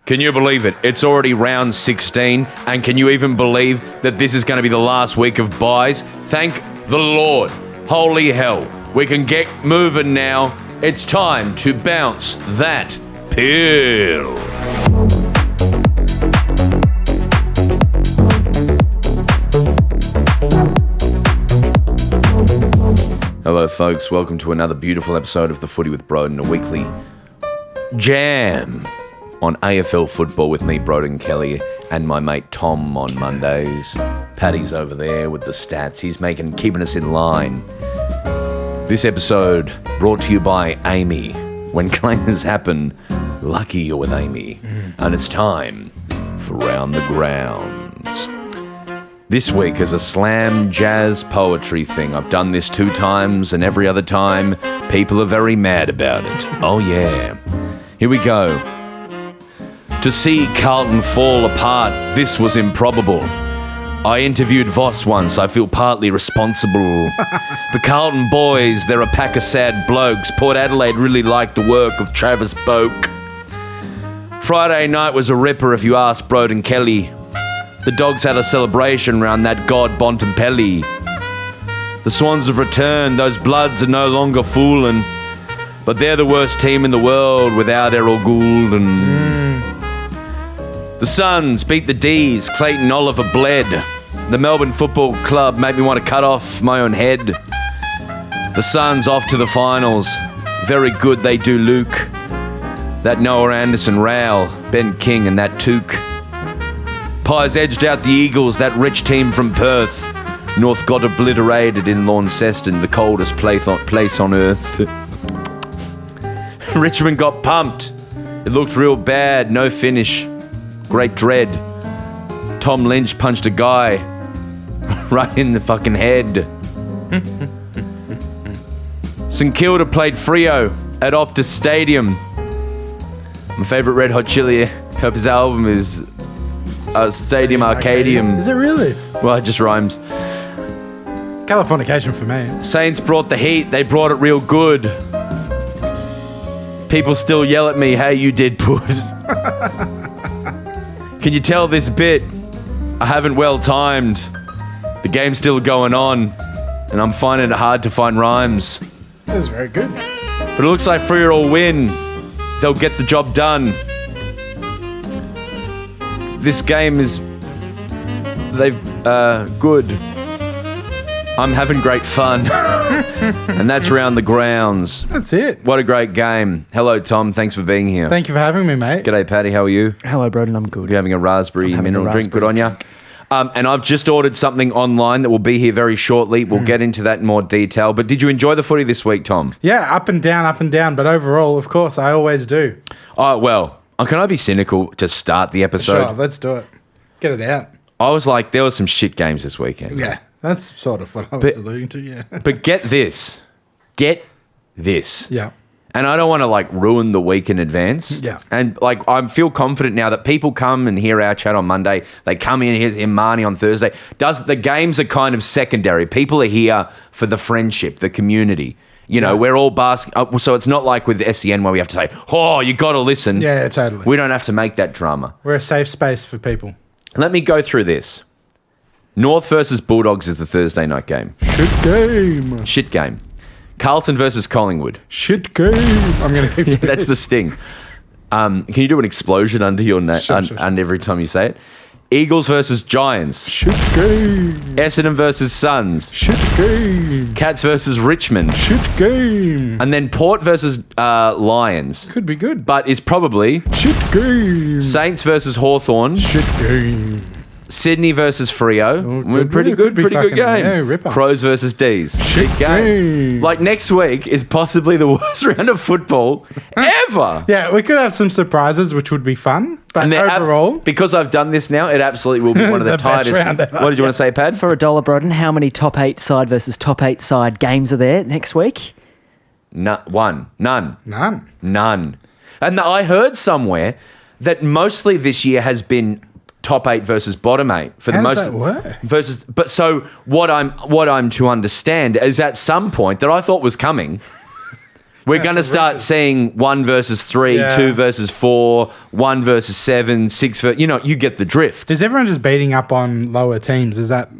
Can you believe it? It's already round 16, and can you even believe that this is going to be the last week of buys? Thank the Lord. Holy hell. We can get moving now. It's time to bounce that pill. Hello, folks. Welcome to another beautiful episode of The Footy with Broden, a weekly jam on AFL football with me, Broden Kelly, and my mate Tom on Mondays. Paddy's over there with the stats. He's keeping us in line. This episode brought to you by AAMI. When clangers happen, lucky you're with AAMI. And it's time for Round the Grounds. This week is a slam jazz poetry thing. I've done this 2 times, and every other time, people are very mad about it. Oh yeah. Here we go. To see Carlton fall apart, this was improbable. I interviewed Voss once, I feel partly responsible. The Carlton boys, they're a pack of sad blokes. Port Adelaide really liked the work of Travis Boak. Friday night was a ripper if you ask Broden Kelly. The Dogs had a celebration round that god Bontempelli. The Swans have returned, those Bloods are no longer fooling. But they're the worst team in the world without Errol Gordon. The Suns beat the D's, Clayton Oliver bled. The Melbourne Football Club made me want to cut off my own head. The Suns off to the finals. Very good they do, Luke. That Noah Anderson Rowell, Ben King and that Took. Pies edged out the Eagles, that rich team from Perth. North got obliterated in Launceston, the coldest place on earth. Richmond got pumped. It looked real bad, no finish. Great dread. Tom Lynch punched a guy right in the fucking head. St Kilda played Freo at Optus Stadium. My favourite Red Hot Chili Peppers album is Stadium Arcadium. Is it really? Well, it just rhymes. Californication for me. Saints brought the heat. They brought it real good. People still yell at me, hey, you did put. Can you tell this bit? I haven't well timed. The game's still going on, and I'm finding it hard to find rhymes. That was very good. But it looks like Freo will win. They'll get the job done. This game is... good. I'm having great fun. And that's Round the Grounds. That's it. What a great game. Hello, Tom. Thanks for being here. Thank you for having me, mate. G'day, Paddy. How are you? Hello, Broden. I'm good. You're having a raspberry mineral drink. Good on you. And I've just ordered something online that will be here very shortly. We'll get into that in more detail. But did you enjoy the footy this week, Tom? Yeah, up and down. But overall, of course, I always do. Oh, well, can I be cynical to start the episode? Sure, let's do it. Get it out. I was like, there were some shit games this weekend. Yeah, that's sort of what I was alluding to, yeah. But get this. Yeah. And I don't want to ruin the week in advance. Yeah. And I feel confident now that people come and hear our chat on Monday. They come in and hear Marnie on Thursday. The games are kind of secondary. People are here for the friendship, the community. You know, we're all basking. So it's not like with SEN where we have to say, oh, you got to listen. Yeah, totally. We don't have to make that drama. We're a safe space for people. Let me go through this. North versus Bulldogs is the Thursday night game. Shit game. Carlton versus Collingwood. Shit game. I'm going to keep Yeah, that's the sting. Can you do an explosion under your under every time you say it? Eagles versus Giants. Shit game. Essendon versus Suns. Shit game. Cats versus Richmond. Shit game. And then Port versus Lions. Could be good. But is probably Shit game. Saints versus Hawthorn. Shit game. Sydney versus Freo. Pretty good game. Yeah, ripper. Crows versus D's. Shit game. Next week is possibly the worst round of football ever. Yeah, we could have some surprises, which would be fun. But overall... because I've done this now, it absolutely will be one of the tightest. Round ever. What did you want to say, Pad? For $1, Broden, how many top 8 side versus top 8 side games are there next week? One. None. None. And I heard somewhere that mostly this year has been top 8 versus bottom 8 for the most. How does that work? But so what I'm to understand is at some point that I thought was coming, We're going to start seeing 1 versus 3, 2 versus 4, 1 versus 7, 6 versus... you get the drift. Is everyone just beating up on lower teams? Is that,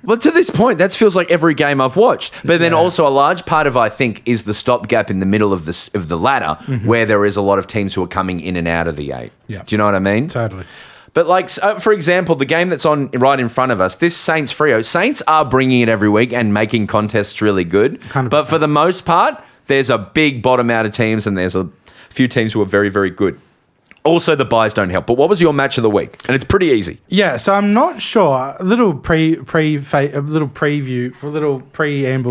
Well, to this point, that feels like every game I've watched. But then also a large part of, I think, is the stopgap in the middle of the ladder where there is a lot of teams who are coming in and out of the 8. Yeah. Do you know what I mean? Totally. But for example, the game that's on right in front of us, this Saints-Freo, Saints are bringing it every week and making contests really good. 100%. But for the most part, there's a big bottom out of teams and there's a few teams who are very, very good. Also, the buys don't help. But what was your match of the week? And it's pretty easy. Yeah, so I'm not sure. A little preamble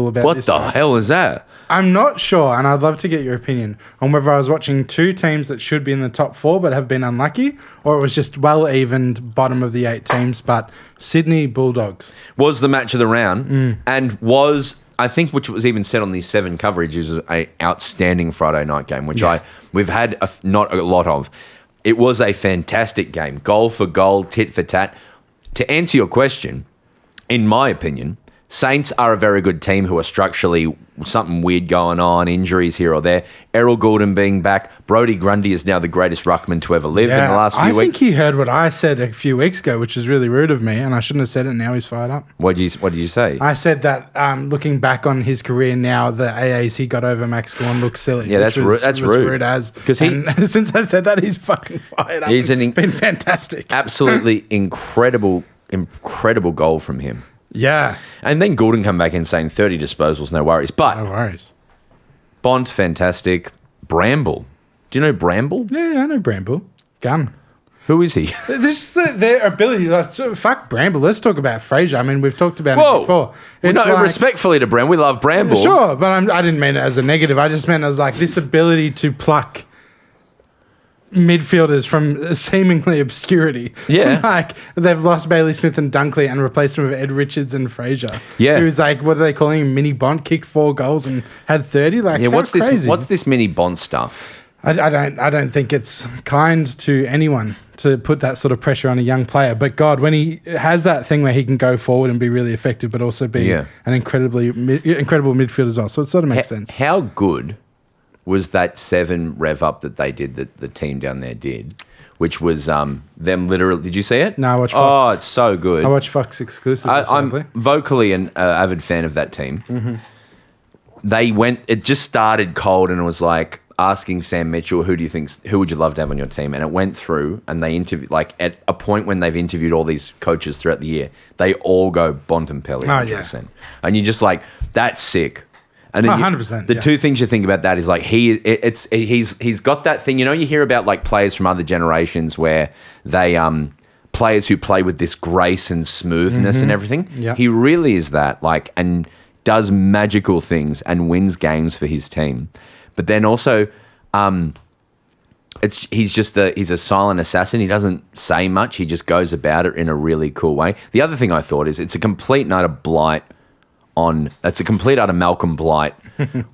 about What this. the hell is that? I'm not sure, and I'd love to get your opinion on whether I was watching two teams that should be in the top 4 but have been unlucky, or it was just well-evened bottom of the 8 teams, but Sydney Bulldogs. Was the match of the round and was, I think, which was even said on the 7 coverage, is an outstanding Friday night game, which we've had not a lot of. It was a fantastic game, goal for goal, tit for tat. To answer your question, in my opinion, Saints are a very good team who are structurally something weird going on, injuries here or there. Errol Gordon being back. Brody Grundy is now the greatest ruckman to ever live in the last few weeks. I think he heard what I said a few weeks ago, which was really rude of me, and I shouldn't have said it. Now he's fired up. What did you say? I said that looking back on his career now, the AAs he got over Max Gawn looks silly. Yeah, that's rude. That's rude. Rude as. Because since I said that, he's fucking fired up. He's been fantastic. Absolutely incredible goal from him. Yeah. And then Gordon come back in saying 30 disposals, no worries. But No worries. Bont, fantastic. Bramble. Do you know Bramble? Yeah, I know Bramble. Gun. Who is he? This is their ability. Fuck Bramble. Let's talk about Fraser. I mean, we've talked about it before. Well, respectfully to Bramble, we love Bramble. Sure, but I didn't mean it as a negative. I just meant as like this ability to pluck midfielders from seemingly obscurity. Yeah. Like, they've lost Bailey Smith and Dunkley and replaced them with Ed Richards and Fraser. Yeah. Who's like, what are they calling him? Mini Bont, kicked 4 goals and had 30. Like, Yeah, what's crazy? this? What's this mini Bont stuff? I don't think it's kind to anyone to put that sort of pressure on a young player. But God, when he has that thing where he can go forward and be really effective, but also be an incredible midfielder as well. So it sort of makes sense. How good was that 7 rev up that they did, that the team down there did, which was them literally... Did you see it? No, I watched Fox. Oh, it's so good. I watch Fox exclusively. I'm vocally an avid fan of that team. Mm-hmm. It just started cold and it was like asking Sam Mitchell, who would you love to have on your team? And it went through and they interviewed, like at a point when they've interviewed all these coaches throughout the year, they all go Bontempelli. 100%. And you're just like, that's sick. And then 100%. The two things you think about that is like he's got that thing. You hear about like players from other generations where they players who play with this grace and smoothness and everything. Yeah. He really is that, like, and does magical things and wins games for his team. But then also, he's a silent assassin. He doesn't say much. He just goes about it in a really cool way. The other thing I thought is it's a complete and utter blight. It's a complete utter Malcolm Blight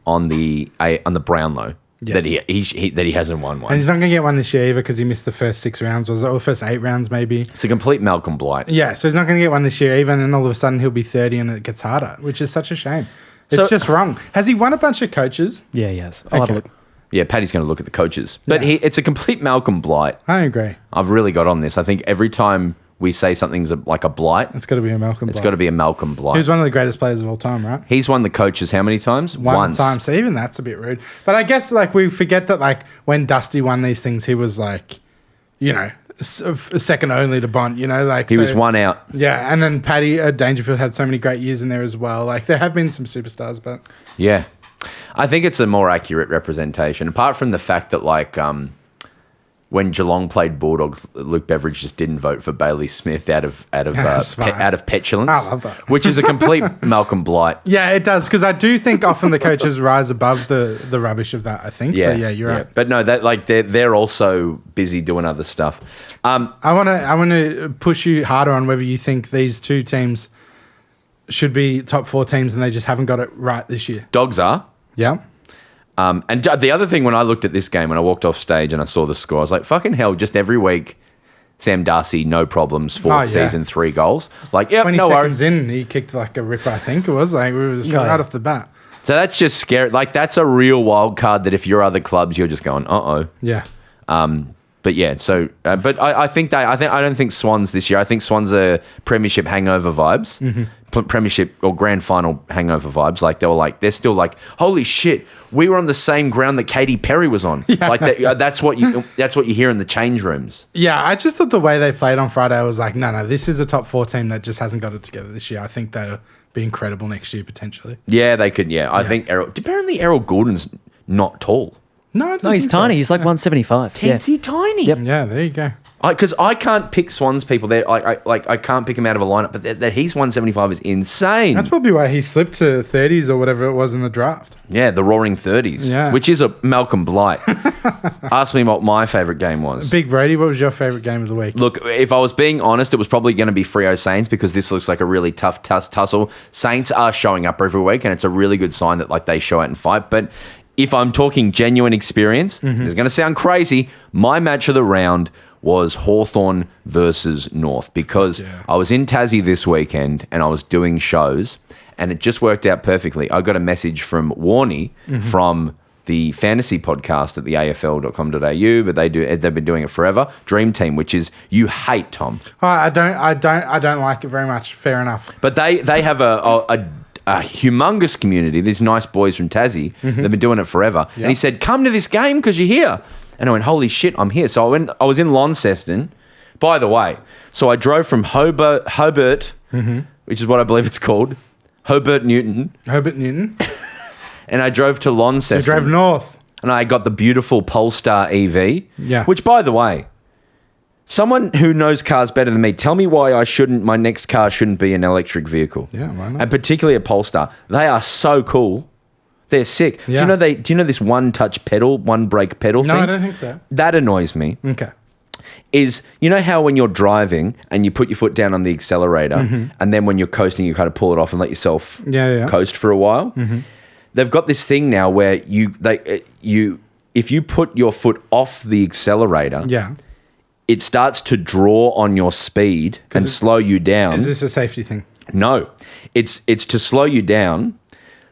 on the Brownlow. Yes. That he hasn't won one. And he's not going to get one this year either because he missed the first 6 rounds, or the first 8 rounds maybe. It's a complete Malcolm Blight. Yeah, so he's not going to get one this year either, and then all of a sudden he'll be 30 and it gets harder, which is such a shame. It's just wrong. Has he won a bunch of coaches? Yeah, he has. I'll have a look. Yeah, Paddy's going to look at the coaches. But it's a complete Malcolm Blight. I agree. I've really got on this. I think every time we say something's like a blight, it's got to be a Malcolm Blight. It's got to be a Malcolm Blight. He's one of the greatest players of all time, right? He's won the coaches how many times? Once. So even that's a bit rude. But I guess like we forget that like when Dusty won these things, he was like, second only to Bont, like he was one out. Yeah, and then Paddy Dangerfield had so many great years in there as well. Like there have been some superstars, but yeah, I think it's a more accurate representation. Apart from the fact that like when Geelong played Bulldogs, Luke Beveridge just didn't vote for Bailey Smith out of petulance. I love that. Which is a complete Malcolm Blight. Yeah, it does, because I do think often the coaches rise above the rubbish of that. I think so. Yeah, you're right. But no, that like they're also busy doing other stuff. I want to push you harder on whether you think these two teams should be top 4 teams and they just haven't got it right this year. Dogs are. Yeah. And the other thing, when I looked at this game, when I walked off stage and I saw the score, I was like, fucking hell, just every week, Sam Darcy, no problems, 4th season, 3 goals. Like, yep, 20 no seconds worries. in, he kicked like a ripper, I think it was. Like, it was right off the bat. So that's just scary. Like, that's a real wild card that if you're other clubs, you're just going, uh-oh. Yeah. But yeah, so but I don't think Swans this year. I think Swans are premiership hangover vibes, premiership or grand final hangover vibes. Like they're still like, holy shit, we were on the same ground that Katy Perry was on. Yeah. Like that's what you hear in the change rooms. Yeah, I just thought the way they played on Friday, I was like, no, this is a top 4 team that just hasn't got it together this year. I think they'll be incredible next year potentially. Yeah, they could. Yeah, I think apparently Errol Gordon's not tall. No, I don't No, he's think so. tiny. He's like 175. Yeah. Teensy tiny. Yep. Yeah, there you go. Because I can't pick Swans people. I can't pick him out of a lineup. But that he's 175 is insane. That's probably why he slipped to 30s or whatever it was in the draft. Yeah, the Roaring 30s. Yeah. Which is a Malcolm Blight. Ask me what my favourite game was. Big Brady, what was your favourite game of the week? Look, if I was being honest, it was probably going to be Freo Saints because this looks like a really tough tussle. Saints are showing up every week, and it's a really good sign that like they show out and fight. But if I'm talking genuine experience, it's going to sound crazy. My match of the round was Hawthorne versus North because I was in Tassie this weekend and I was doing shows and it just worked out perfectly. I got a message from Warnie from the fantasy podcast at the AFL.com.au, but they've been doing it forever. Dream Team, which is you hate, Tom. Oh, I don't like it very much. Fair enough. But they have a humongous community. These nice boys from Tassie. They've been doing it forever. And he said, come to this game because you're here. And I went, holy shit, I'm here. So I was in Launceston. By the way, so I drove from Hobart, which is what I believe it's called, Hobart Newton. And I drove to Launceston. You drove north. And I got the beautiful Polestar EV. Yeah. Which, by the way, someone who knows cars better than me, tell me why my next car shouldn't be an electric vehicle. Yeah, why not? And particularly a Polestar. They are so cool. They're sick. Yeah. Do you know this one brake pedal thing? No, I don't think so. That annoys me. Okay. Is, you know how when you're driving and you put your foot down on the accelerator and then when you're coasting you kind of pull it off and let yourself coast for a while? They've got this thing now where if you put your foot off the accelerator, it starts to draw on your speed and slow you down. Is this a safety thing? No, it's to slow you down.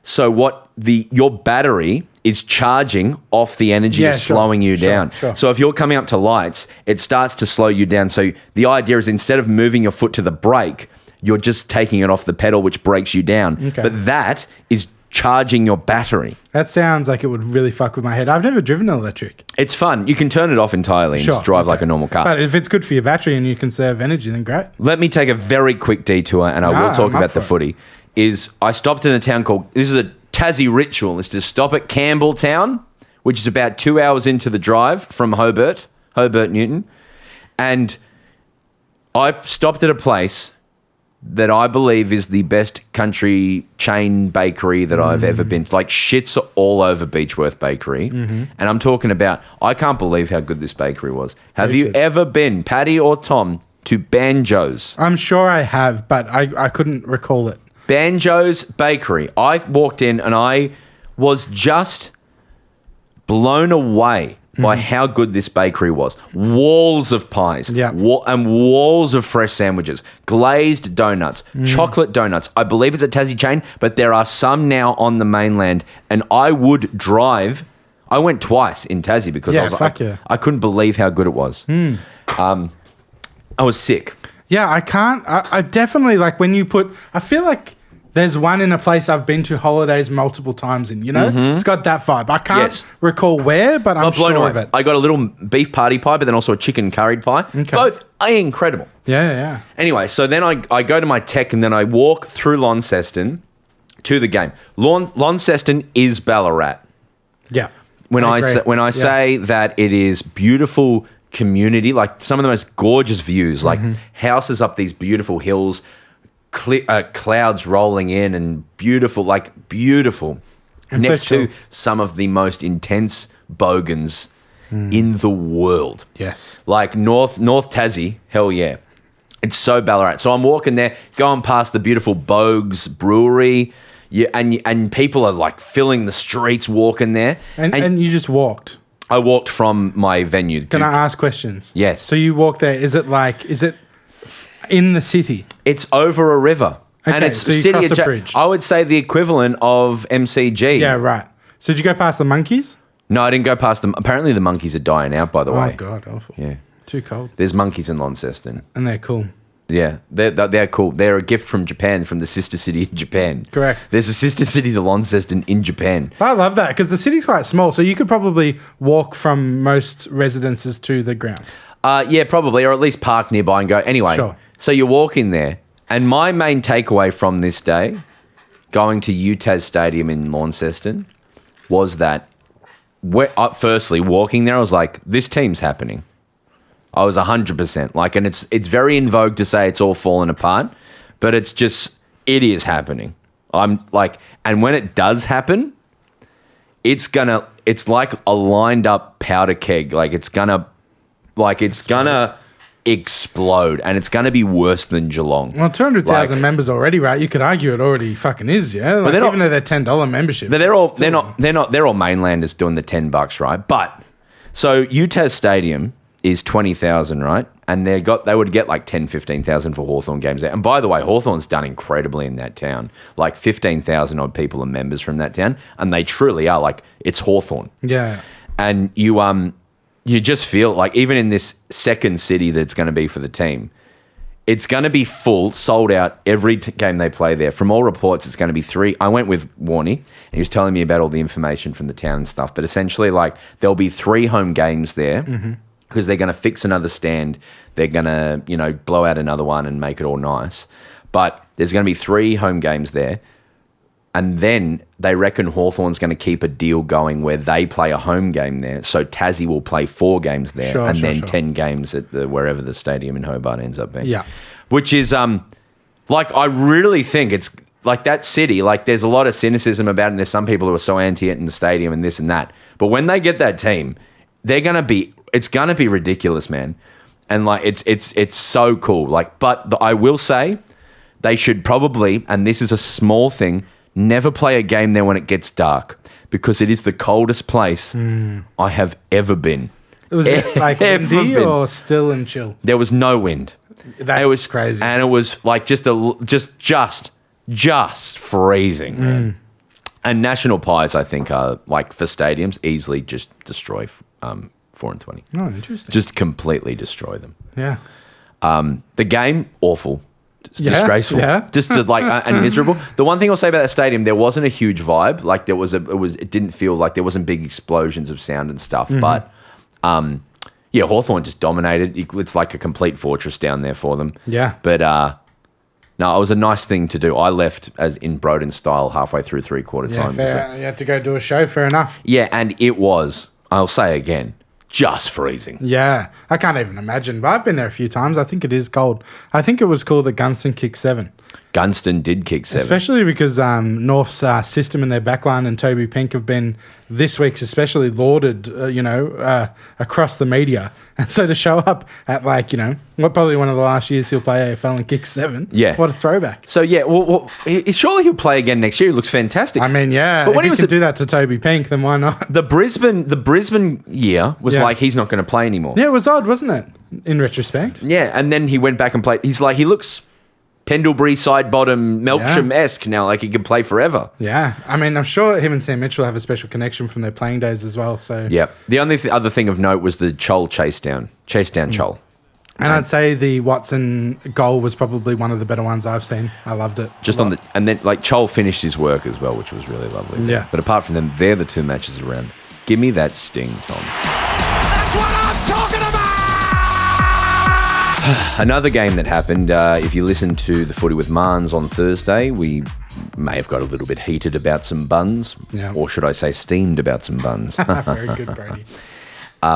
So your battery is charging off the energy of slowing you down. Sure. So if you're coming up to lights, it starts to slow you down. So the idea is instead of moving your foot to the brake, you're just taking it off the pedal, which breaks you down. Okay. But that is charging your battery. That sounds like it would really fuck with my head. I've never driven an electric. It's fun. You can turn it off entirely and just drive like a normal car. But if it's good for your battery and you conserve energy, then great. Let me take a very quick detour and I will talk about the footy. I stopped in a town called, this is a Tassie ritual, is to stop at Campbelltown, which is about 2 hours into the drive from Hobart Newton. And I stopped at a place that I believe is the best country chain bakery that I've ever been to. Like, shits are all over Beechworth Bakery. And I'm talking about, I can't believe how good this bakery was. Have you ever been, Paddy or Tom, to Banjos? I'm sure I have, but I couldn't recall it. Banjos Bakery. I walked in and I was just blown away by how good this bakery was. Walls of pies. And walls of fresh sandwiches. Glazed donuts. Chocolate donuts. I believe it's a Tassie chain, but there are some now on the mainland. And I would drive. I went twice in Tassie because I couldn't believe how good it was. I was sick. Yeah, I can't. I definitely, like, when you put... I feel like there's one in a place I've been to holidays multiple times in, you know? It's got that vibe. I can't recall where, but I'm sure of it. I got a little beef party pie, but then also a chicken curried pie. Okay. Both are incredible. Yeah. Anyway, so then I go to my tech and then I walk through Launceston to the game. Launceston is Ballarat. Yeah. When I say that it is beautiful community, like some of the most gorgeous views, like houses up these beautiful hills, clouds rolling in and beautiful and next to some of the most intense bogans in the world. Yes. Like North Tassie, hell yeah. It's so Ballarat. So I'm walking there, going past the beautiful Bogues Brewery, and people are like filling the streets walking there. And you just walked? I walked from my venue. Can I ask questions? Yes. So you walk there. Is it in the city? It's over a river. Okay, and it's so you City cross of a bridge. I would say the equivalent of MCG. Yeah, right. So did you go past the monkeys? No, I didn't go past them. Apparently, the monkeys are dying out. By the way. Oh God, awful. Yeah. Too cold. There's monkeys in Launceston. And they're cool. Yeah, they're cool. They're a gift from Japan, from the sister city in Japan. Correct. There's a sister city to Launceston in Japan. I love that because the city's quite small, so you could probably walk from most residences to the ground. Yeah, probably, or at least park nearby and go. Anyway, Sure. So you walk in there, and my main takeaway from this day, going to UTAS Stadium in Launceston, was that, firstly, walking there, I was like, this team's happening. I was 100%. Like, and it's very in vogue to say it's all fallen apart, but it is happening. I'm like, and when it does happen, it's like a lined up powder keg. Like it's gonna explode, and it's gonna be worse than Geelong. Well, 200,000 members already, right? You could argue it already fucking is, yeah. Like, they're even though they're $10 memberships. But they're all mainlanders doing the $10, right? But so UTAS Stadium is 20,000, right? And they would get like 10, 15,000 for Hawthorne games there. And by the way, Hawthorne's done incredibly in that town. Like 15,000 odd people are members from that town, and they truly are like, it's Hawthorne. Yeah. And you just feel like, even in this second city that's going to be for the team, it's going to be full, sold out every game they play there. From all reports, it's going to be 3. I went with Warney, and he was telling me about all the information from the town and stuff. But essentially, like, there'll be 3 home games there. Mm-hmm. Because they're going to fix another stand. They're going to, blow out another one and make it all nice. But there's going to be 3 home games there. And then they reckon Hawthorne's going to keep a deal going where they play a home game there. So Tassie will play 4 games there, and then 10 games at wherever the stadium in Hobart ends up being. Yeah. Which is, like, I really think it's, like, that city, like, there's a lot of cynicism about it, and there's some people who are so anti it in the stadium and this and that. But when they get that team, it's gonna be ridiculous, man. And like it's so cool. Like, but I will say they should probably, and this is a small thing, never play a game there when it gets dark, because it is the coldest place I have ever been. Was it like windy or still and chill? There was no wind. It was crazy. And it was like just freezing, man. And national pies, I think, are like, for stadiums, easily just destroy 4 and 20. Oh, interesting. Just completely destroy them. Yeah. The game, awful. Disgraceful. Yeah. Just like, and miserable. The one thing I'll say about that stadium, there wasn't a huge vibe. Like, it didn't feel like there wasn't big explosions of sound and stuff. Mm-hmm. But yeah, Hawthorne just dominated. It's like a complete fortress down there for them. Yeah. But no, it was a nice thing to do. I left as in Broden style halfway through 3/4 time. Fair. You had to go do a show, fair enough. Yeah, and it was, I'll say again, just freezing. Yeah, I can't even imagine. But I've been there a few times. I think it is cold. I think it was called the Gunston Kick 7. Gunston did kick 7. Especially because North's system and their backline and Toby Pink have been, this week's especially, lauded, across the media. And so to show up at, like, probably one of the last years he'll play AFL and kick 7. Yeah. What a throwback. So, yeah, well, surely he'll play again next year. He looks fantastic. I mean, yeah. But when he can do that to Toby Pink, then why not? The Brisbane year was like, he's not going to play anymore. Yeah, it was odd, wasn't it? In retrospect. Yeah, and then he went back and played. He's like, he looks Pendlebury side bottom Melksham-esque now, like he can play forever. Yeah, I mean, I'm sure him and Sam Mitchell have a special connection from their playing days as well. So yeah, the only other thing of note was the Chol chase down Chol. And I'd say the Watson goal was probably one of the better ones I've seen. I loved it. And then like Chol finished his work as well, which was really lovely. Yeah. But apart from them, they're the 2 matches around. Give me that sting, Tom. That's what I'm talking about! Another game that happened, if you listened to the Footy with Marns on Thursday, we may have got a little bit heated about some buns. Yeah. Or should I say steamed about some buns. Very good, Brady.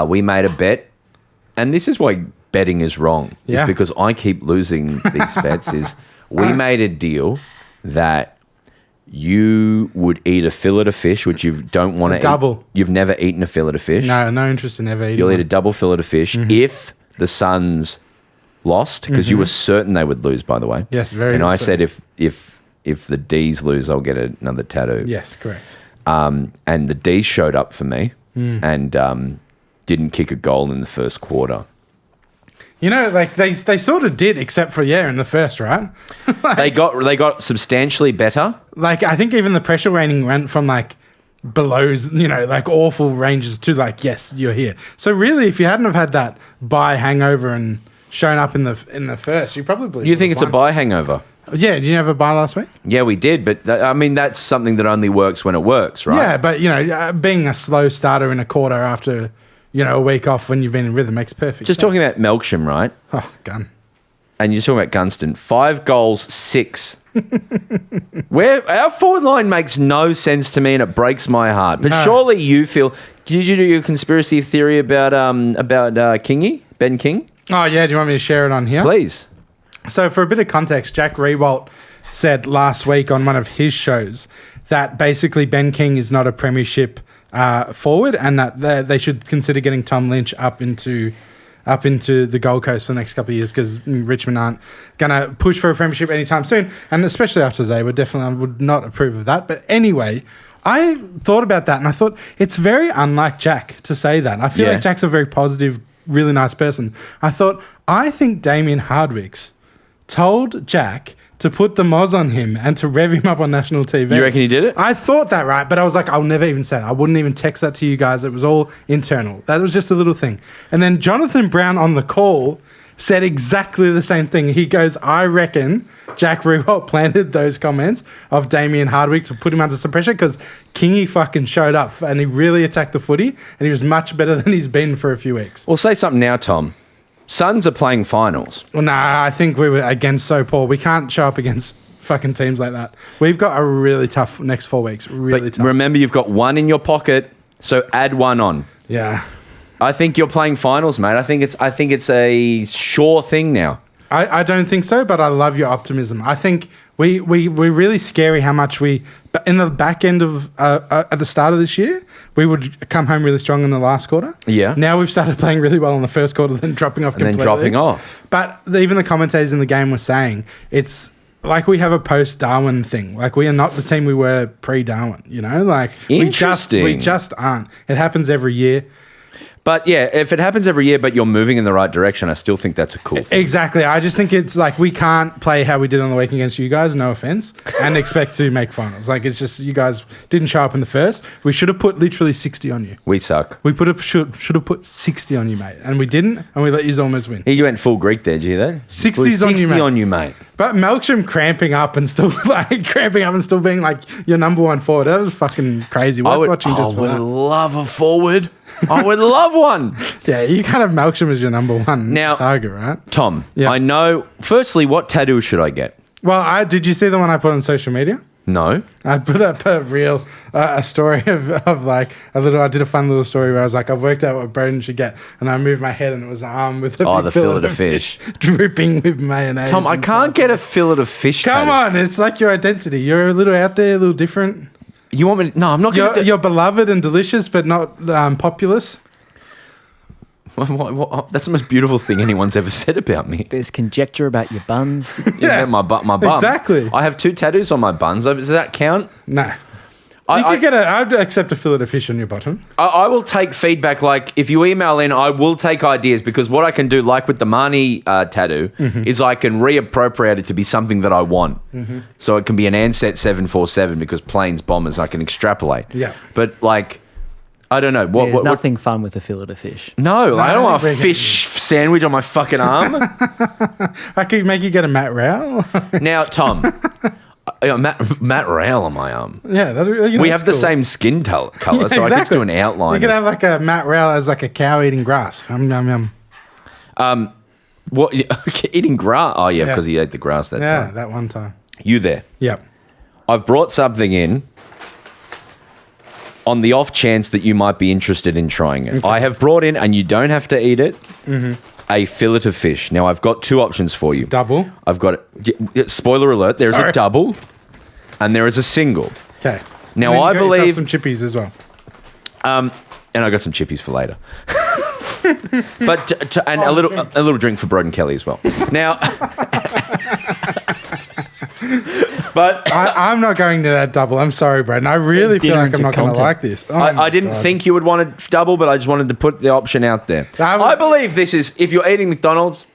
We made a bet, and this is why betting is wrong. Yeah. It's because I keep losing these bets. We made a deal that you would eat a fillet of fish, which you don't want to eat. Double. You've never eaten a fillet of fish. No interest in ever eating. You'll one. eat a double fillet of fish if the Suns lost, because you were certain they would lose, by the way. Yes, very And I certain. said if the D's lose, I'll get another tattoo. Yes, correct. And the D's showed up for me and didn't kick a goal in the first quarter. You know, like they sort of did, except for in the first, right? They got substantially better. Like I think even the pressure rating went from like below, like awful ranges to like, yes, you're here. So really, if you hadn't have had that bye hangover and shown up in the first, you probably You think it's a bye hangover? Yeah. Did you have a bye last week? Yeah, we did, but that's something that only works when it works, right? Yeah, but being a slow starter in a quarter after a week off when you've been in rhythm makes perfect Just sense. talking about Melksham, right? Oh, gun. And you're talking about Gunston. 5 goals, 6. Where our forward line makes no sense to me, and it breaks my heart. But surely you feel. Did you do your conspiracy theory about Kingy, Ben King? Oh yeah, do you want me to share it on here? Please. So for a bit of context, Jack Rewalt said last week on one of his shows that basically Ben King is not a premiership forward, and that they should consider getting Tom Lynch up into the Gold Coast for the next couple of years because Richmond aren't going to push for a premiership anytime soon, and especially after today, I would not approve of that. But anyway, I thought about that, and I thought it's very unlike Jack to say that. I feel like Jack's a very positive, really nice person. I think Damien Hardwicks told Jack to put the Moz on him and to rev him up on national TV. You reckon he did it? I thought that, right? But I was like, I'll never even say that. I wouldn't even text that to you guys. It was all internal. That was just a little thing. And then Jonathan Brown on the call said exactly the same thing. He goes, I reckon Jack Rewalt planted those comments of Damien Hardwick to put him under some pressure because Kingy fucking showed up and he really attacked the footy and he was much better than he's been for a few weeks. Well, say something now, Tom. Suns are playing finals. Well, I think we were again so poor. We can't show up against fucking teams like that. We've got a really tough next 4 weeks. Really tough. Remember, you've got 1 in your pocket, so add 1 on. Yeah. I think you're playing finals, mate. I think it's a sure thing now. I don't think so, but I love your optimism. I think we're really scary how much in the back end of at the start of this year, we would come home really strong in the last quarter. Yeah. Now we've started playing really well in the first quarter, then dropping off completely. And then dropping off. But even the commentators in the game were saying it's like we have a post-Darwin thing. Like we are not the team we were pre-Darwin, Like Interesting. we just aren't. It happens every year. But yeah, if it happens every year, but you're moving in the right direction, I still think that's a cool thing. Exactly. I just think it's like we can't play how we did on the week against you guys, no offense, and expect to make finals. Like it's just you guys didn't show up in the first. We should have put literally 60 on you. We suck. We should have put 60 on you, mate, and we didn't, and we let you almost win. You went full Greek there, did you? That 60's on you, mate. But Melksham cramping up and still being like your number one forward. That was fucking crazy. Worth watching just for that. I would love a forward. I would love one. Yeah, you can't have Melksham as your number one target, right? Tom, Yeah. I know. Firstly, what tattoo should I get? Well, did you see the one I put on social media? No. I put up a story of like I did a fun little story where I was like, I've worked out what Braden should get, and I moved my head and it was an arm with a big fillet of fish dripping with mayonnaise. Tom, I can't get a fillet of fish. Come on, it's like your identity. You're a little out there, a little different. You want me to, no, I'm not going to. You're beloved and delicious, but not populous. That's the most beautiful thing anyone's ever said about me. There's conjecture about your buns. Yeah, my bum. Exactly. I have 2 tattoos on my buns. Does that count? No. I'd accept a fillet of fish on your bottom. I will take feedback. Like, if you email in, I will take ideas because what I can do, like with the Marnie tattoo, is I can reappropriate it to be something that I want. So it can be an Ansett 747 because planes, bombers, I can extrapolate. Yeah. But, like, I don't know. There's nothing fun with a fillet of fish. No, I don't want a fish sandwich on my fucking arm. I could make you get a Matt Rowell. Now, Tom, Matt Rowell on my arm. Yeah, we have the same skin color, so I can just do an outline. You could have like a Matt Rowell as like a cow eating grass. Yum. What? Eating grass? Oh, yeah, because he ate the grass that time. Yeah, that one time. You there? Yep. I've brought something in on the off chance that you might be interested in trying it. Okay. I have brought in, and you don't have to eat it, a fillet of fish. Now, I've got 2 options for you. Double? I've got it. Spoiler alert, there's a double and there is a single. Okay. Now, I believe... some chippies as well. And I got some chippies for later. But a little drink for Broden Kelly as well. Now... But I'm not going to that double. I'm sorry, Braden. I really feel like I'm not going to like this. Oh I didn't God. think you would want to double, but I just wanted to put the option out there. I believe this is, if you're eating McDonald's,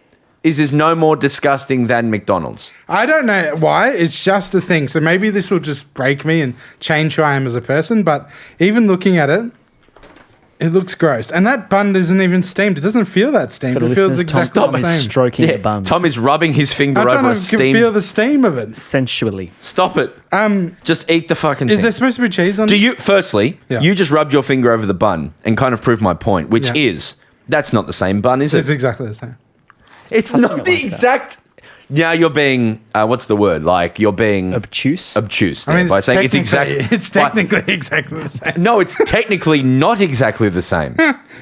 this is no more disgusting than McDonald's. I don't know why. It's just a thing. So maybe this will just break me and change who I am as a person. But even looking at it, it looks gross. And that bun isn't even steamed. It doesn't feel that steamed. For the It feels listeners, Tom exactly the is same. stroking the bun Tom is rubbing his finger I'm over trying a to steamed... feel the steam of it. sensually. Stop it. Just eat the fucking Is thing. there supposed to be cheese on Do it? you, firstly, Yeah. you just rubbed your finger over the bun and kind of proved my point, which is, that's not the same bun, is It's it? exactly the same. It's touching not it the like that. exact... Now you're being, what's the word? Like, you're being... Obtuse. obtuse I there mean, by saying it's exactly... It's technically exactly the same. No, it's technically not exactly the same.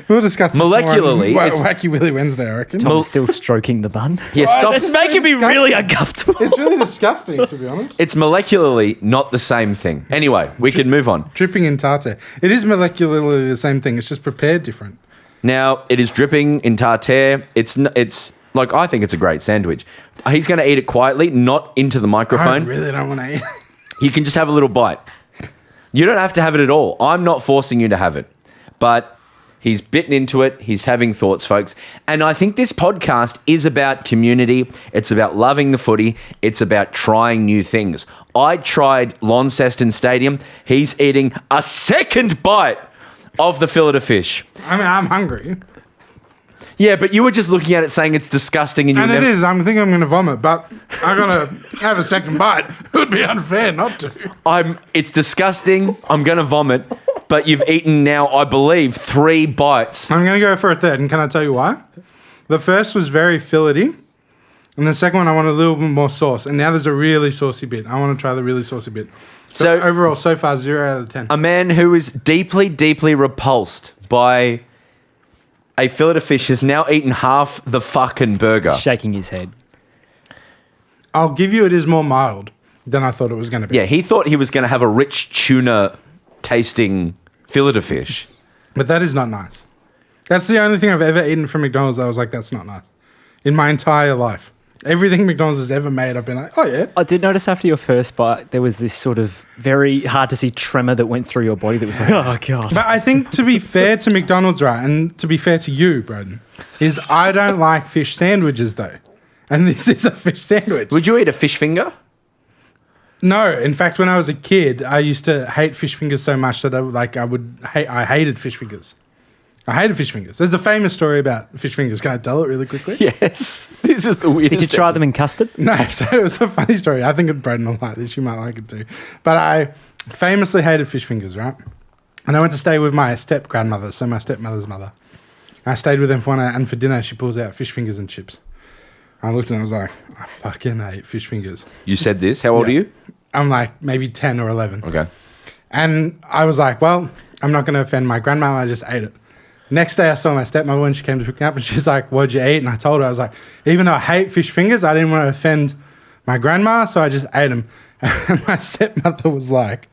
We'll discuss this Molecularly, more on it's- Wacky Willy Wednesday, I reckon. Tom is still stroking the bun. Yeah, stop. that's It's making me disgusting. really uncomfortable. It's really disgusting, to be honest. It's molecularly not the same thing. Anyway, we can move on. Dripping in tartar. It is molecularly the same thing. It's just prepared different. Now, it is dripping in tartare. It's like, I think it's a great sandwich. He's going to eat it quietly, not into the I microphone. really don't want to eat. You can just have a little bite. You don't have to have it at all. I'm not forcing you to have it. But he's bitten into it. He's having thoughts, folks. And I think this podcast is about community. It's about loving the footy. It's about trying new things. I tried Launceston Stadium. He's eating a second bite of the fillet of fish. I mean, I'm hungry. Yeah, but you were just looking at it saying it's disgusting, and you And never... it is. I'm thinking I'm going to vomit, but I'm going to have a second bite. It would be unfair not to. It's disgusting. I'm going to vomit. But you've eaten now, I believe, 3 bites. I'm going to go for a third, and can I tell you why? The first was very fillety, and the second one I want a little bit more sauce, and now there's a really saucy bit. I want to try the really saucy bit. So overall, so far, 0 out of 10. A man who is deeply, deeply repulsed by a fillet of fish has now eaten half the fucking burger. Shaking his head. I'll give you it is more mild than I thought it was going to be. Yeah, he thought he was going to have a rich tuna tasting fillet of fish. But that is not nice. That's the only thing I've ever eaten from McDonald's that I was like, that's not nice. In my entire life. Everything McDonald's has ever made, I've been like, oh yeah. I did notice after your first bite, there was this sort of very hard to see tremor that went through your body that was like, oh, God. But I think to be fair to McDonald's, right, and to be fair to you, Broden, is I don't like fish sandwiches though. And this is a fish sandwich. Would you eat a fish finger? No, in fact, when I was a kid, I used to hate fish fingers so much that I hated fish fingers. I hated fish fingers. There's a famous story about fish fingers. Can I tell it really quickly? Yes. This is the weirdest. Did you try them in custard? No, so it was a funny story. I think Braden will like this. You might like it too. But I famously hated fish fingers, right? And I went to stay with my step-grandmother, so my stepmother's mother. I stayed with them for one night, and for dinner, she pulls out fish fingers and chips. I looked and I was like, I fucking hate fish fingers. You said this. How old are you? I'm like maybe 10 or 11. Okay. And I was like, well, I'm not going to offend my grandma. I just ate it. Next day, I saw my stepmother when she came to pick me up, and she's like, what'd you eat? And I told her, I was like, even though I hate fish fingers, I didn't want to offend my grandma, so I just ate them. And my stepmother was like,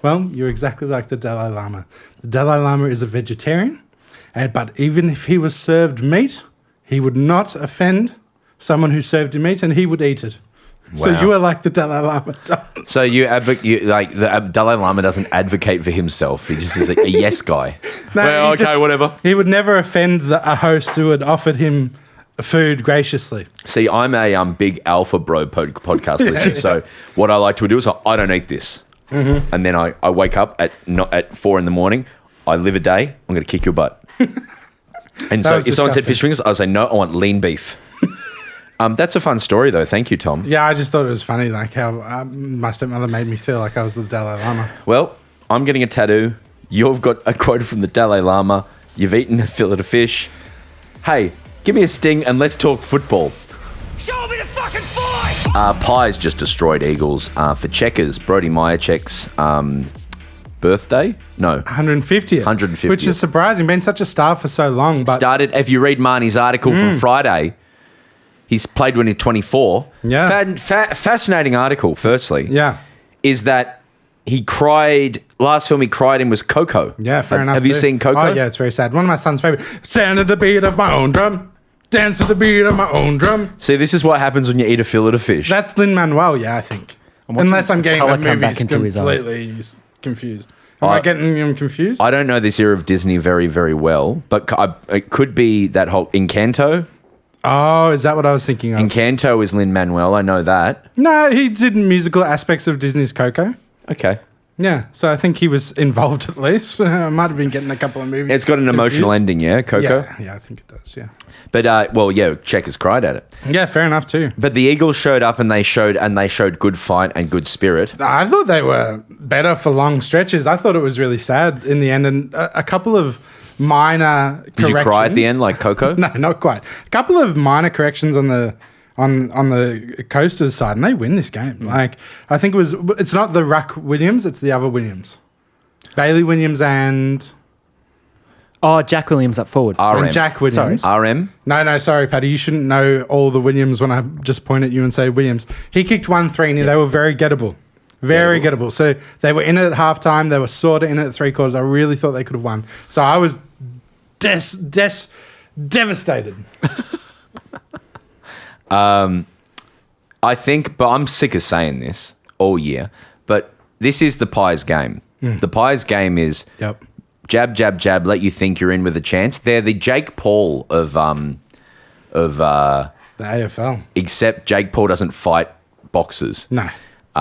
well, you're exactly like the Dalai Lama. The Dalai Lama is a vegetarian, but even if he was served meat, he would not offend someone who served him meat, and he would eat it. So Wow. you are like the Dalai Lama. So like the Dalai Lama doesn't advocate for himself. He just is a yes guy. No, well, he okay, whatever. He would never offend a host who had offered him food graciously. See, I'm a big alpha bro podcast listener. So what I like to do is I don't eat this, and then I wake up at 4 a.m. I live a day. I'm going to kick your butt. And so was if someone said disgusting. fish fingers, I would say no. I want lean beef. That's a fun story though. Thank you, Tom. Yeah, I just thought it was funny, like how my stepmother made me feel like I was the Dalai Lama. Well, I'm getting a tattoo. You've got a quote from the Dalai Lama. You've eaten a fillet of fish. Hey, give me a sting and let's talk football. Show me the fucking fight! Pies just destroyed Eagles. For Checkers, Brody Myercheck's birthday? No. 150th. 150th. Which is surprising, been such a star for so long. But Started, if you read Marnie's article from Friday, he's played when he's 24. Yeah. Fascinating article, firstly. yeah, Is that he cried, last film he cried in was Coco. yeah, fair enough. Have you too. seen Coco? Oh, yeah, it's very sad. One of my son's favorite. Stand at the beat of my own drum. Dance to the beat of my own drum. See, this is what happens when you eat a fillet of fish. That's Lin-Manuel, yeah, I think. Unless I'm getting colour the come back movies into his eyes. completely confused. Am I getting them confused? I don't know this era of Disney very, very well, but it could be that whole Encanto. Oh, is that what I was thinking of? Encanto is Lin-Manuel. I know that. No, he did musical aspects of Disney's Coco. Okay. Yeah, so I think he was involved at least. I might have been getting a couple of movies. It's got an emotional ending, yeah, Coco? Yeah, I think it does, yeah. But, Checkers cried at it. Yeah, fair enough too. But the Eagles showed up and they showed good fight and good spirit. I thought they were better for long stretches. I thought it was really sad in the end, and a couple of minor corrections. Did you cry at the end like Coco? No, not quite. A couple of minor corrections on the Coasters side, and they win this game. Like, I think it's not the Ruck Williams, it's the other Williams. Bailey Williams and... Oh, Jack Williams up forward. RM. And Jack Williams. RM? No, sorry, Paddy. You shouldn't know all the Williams when I just point at you and say Williams. He kicked 1-3 and they were very gettable. Very gettable. So they were in it at halftime. They were sort of in it at three quarters. I really thought they could have won. So I was devastated. I think, but I'm sick of saying this all year, but this is the Pies game. The Pies game is jab, jab, jab, let you think you're in with a chance. They're the Jake Paul of the AFL. Except Jake Paul doesn't fight boxers. No.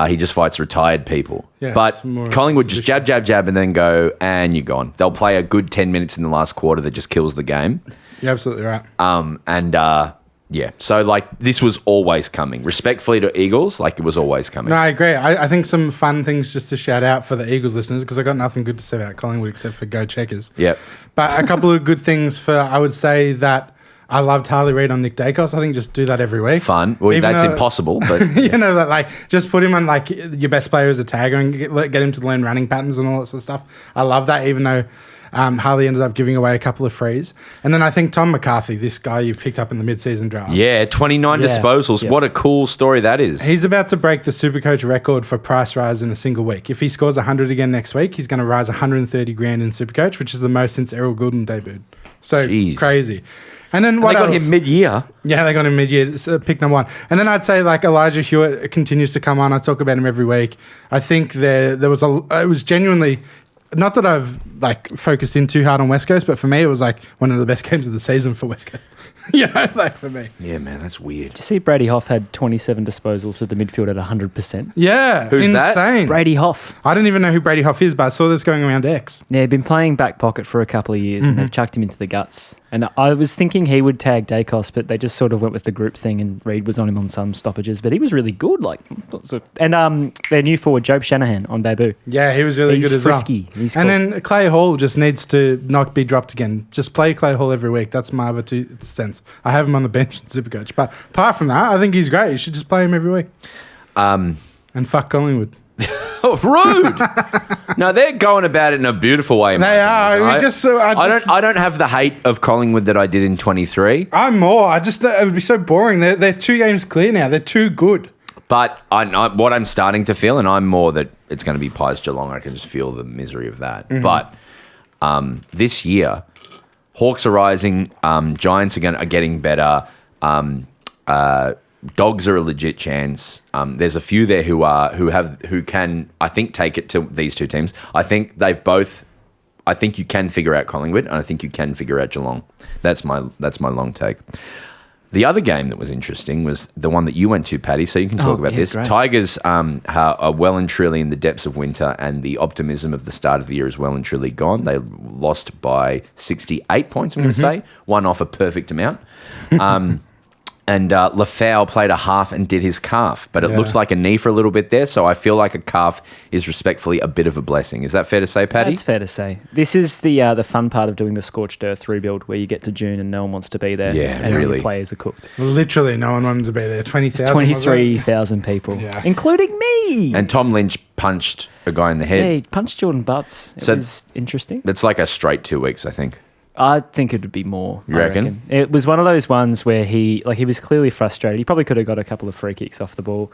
He just fights retired people. Yeah, but Collingwood just jab, jab, jab, and then go, and you're gone. They'll play a good 10 minutes in the last quarter that just kills the game. You're absolutely right. Yeah, so this was always coming. Respectfully to Eagles, it was always coming. No, I agree. I think some fun things just to shout out for the Eagles listeners, because I got nothing good to say about Collingwood except for go Checkers. Yep. But a couple of good things I would say that I loved Harley Reid on Nick Dacos. I think just do that every week. Fun. Well, that's impossible, but... Yeah. Just put him on, your best player as a tagger and get him to learn running patterns and all that sort of stuff. I love that, even though Harley ended up giving away a couple of frees. And then I think Tom McCarthy, this guy you picked up in the mid-season draft. Yeah, 29 disposals. Yeah. What a cool story that is. He's about to break the Supercoach record for price rise in a single week. If he scores 100 again next week, he's going to rise 130 grand in Supercoach, which is the most since Errol Gordon debuted. So crazy. And then what else? They got him mid-year. Yeah, they got him mid-year. So pick number one. And then I'd say Elijah Hewitt continues to come on. I talk about him every week. I think it was genuinely, not that I've focused in too hard on West Coast, but for me it was one of the best games of the season for West Coast. For me. Yeah, man, that's weird. Did you see Brady Hoff had 27 disposals with the midfield at 100%? Yeah, who's insane. that? Brady Hoff. I don't even know who Brady Hoff is, but I saw this going around X. Yeah, he'd been playing back pocket for a couple of years and they've chucked him into the guts. And I was thinking he would tag Dacos, but they just sort of went with the group thing and Reid was on him on some stoppages. But he was really good. And their new forward, Jobe Shanahan, on debut. Yeah, he was really good as frisky. well. And then Clay Hall just needs to not be dropped again. Just play Clay Hall every week. That's my other 2 cents. I have him on the bench in Supercoach. But apart from that, I think he's great. You should just play him every week. And fuck Collingwood. Oh, rude! No, they're going about it in a beautiful way. They are. I don't have the hate of Collingwood that I did in 23. I'm more. It would be so boring. They're 2 games clear now. They're too good. But what I'm starting to feel, and I'm more that it's going to be Pies Geelong. I can just feel the misery of that. Mm-hmm. But this year, Hawks are rising. Giants are getting better. Dogs are a legit chance. There's a few there who can, I think, take it to these two teams. I think you can figure out Collingwood, and I think you can figure out Geelong. That's my long take. The other game that was interesting was the one that you went to, Paddy, so you can talk about this. Great. Tigers are well and truly in the depths of winter, and the optimism of the start of the year is well and truly gone. They lost by 68 points, I'm going to say, one off a perfect amount. And Lafau played a half and did his calf, but it looks like a knee for a little bit there, so I feel like a calf is respectfully a bit of a blessing. Is that fair to say, Paddy? That's fair to say. This is the fun part of doing the scorched earth rebuild, where you get to June and no one wants to be there. Yeah, and really. The players are cooked. Literally no one wanted to be there. 20,000. 23,000 people, including me. And Tom Lynch punched a guy in the head. Yeah, he punched Jordan Butts. It was interesting. It's like a straight 2 weeks, I think. I think it would be more. You reckon? It was one of those ones where he was clearly frustrated. He probably could have got a couple of free kicks off the ball.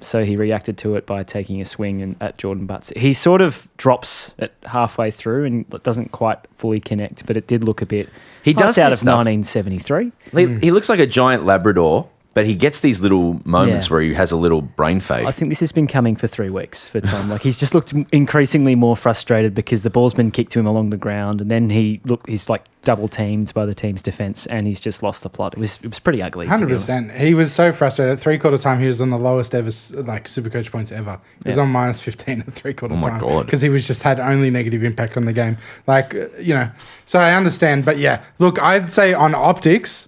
So he reacted to it by taking a swing at Jordan Butts. He sort of drops it halfway through and doesn't quite fully connect, but it did look a bit... He does out of stuff. 1973. He looks like a giant Labrador, But he gets these little moments where he has a little brain fade. I think this has been coming for 3 weeks for Tom. Like he's just looked increasingly more frustrated because the ball's been kicked to him along the ground, and then he's like double teamed by the team's defence, and he's just lost the plot. It was pretty ugly. 100%. He was so frustrated. At 3/4 time, he was on the lowest ever Supercoach points ever. He was on minus 15 at 3/4 time. Oh my God! Because he was just had only negative impact on the game. So I understand, but yeah, look, I'd say on optics,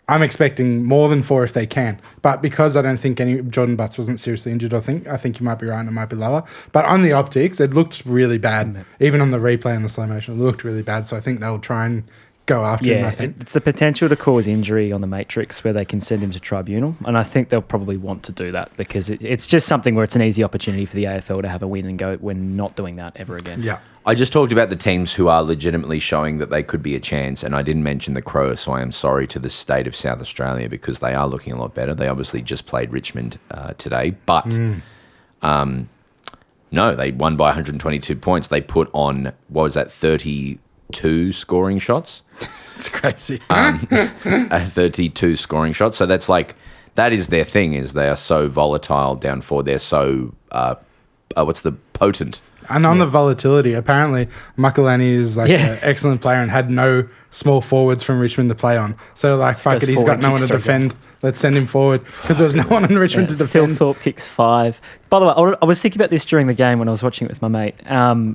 I'm expecting more than 4 if they can. But because I don't think Jordan Butts wasn't seriously injured, I think you might be right and it might be lower. But on the optics, it looked really bad. Even on the replay and the slow motion, it looked really bad. So I think they'll try and go after him, I think. It's the potential to cause injury on the matrix where they can send him to tribunal. And I think they'll probably want to do that because it's just something where it's an easy opportunity for the AFL to have a win and go, we're not doing that ever again. Yeah. I just talked about the teams who are legitimately showing that they could be a chance, and I didn't mention the Crows, so I am sorry to the state of South Australia because they are looking a lot better. They obviously just played Richmond today, but no, they won by 122 points. They put on, 32 scoring shots? It's crazy. 32 scoring shots. So that is their thing, is they are so volatile down forward. They're so, potent. And on the volatility, apparently, Makalani is an excellent player and had no small forwards from Richmond to play on. So, fuck it, he's got no one to defend. Let's send him forward because there was no one in Richmond to defend. Phil Thorpe kicks 5. By the way, I was thinking about this during the game when I was watching it with my mate,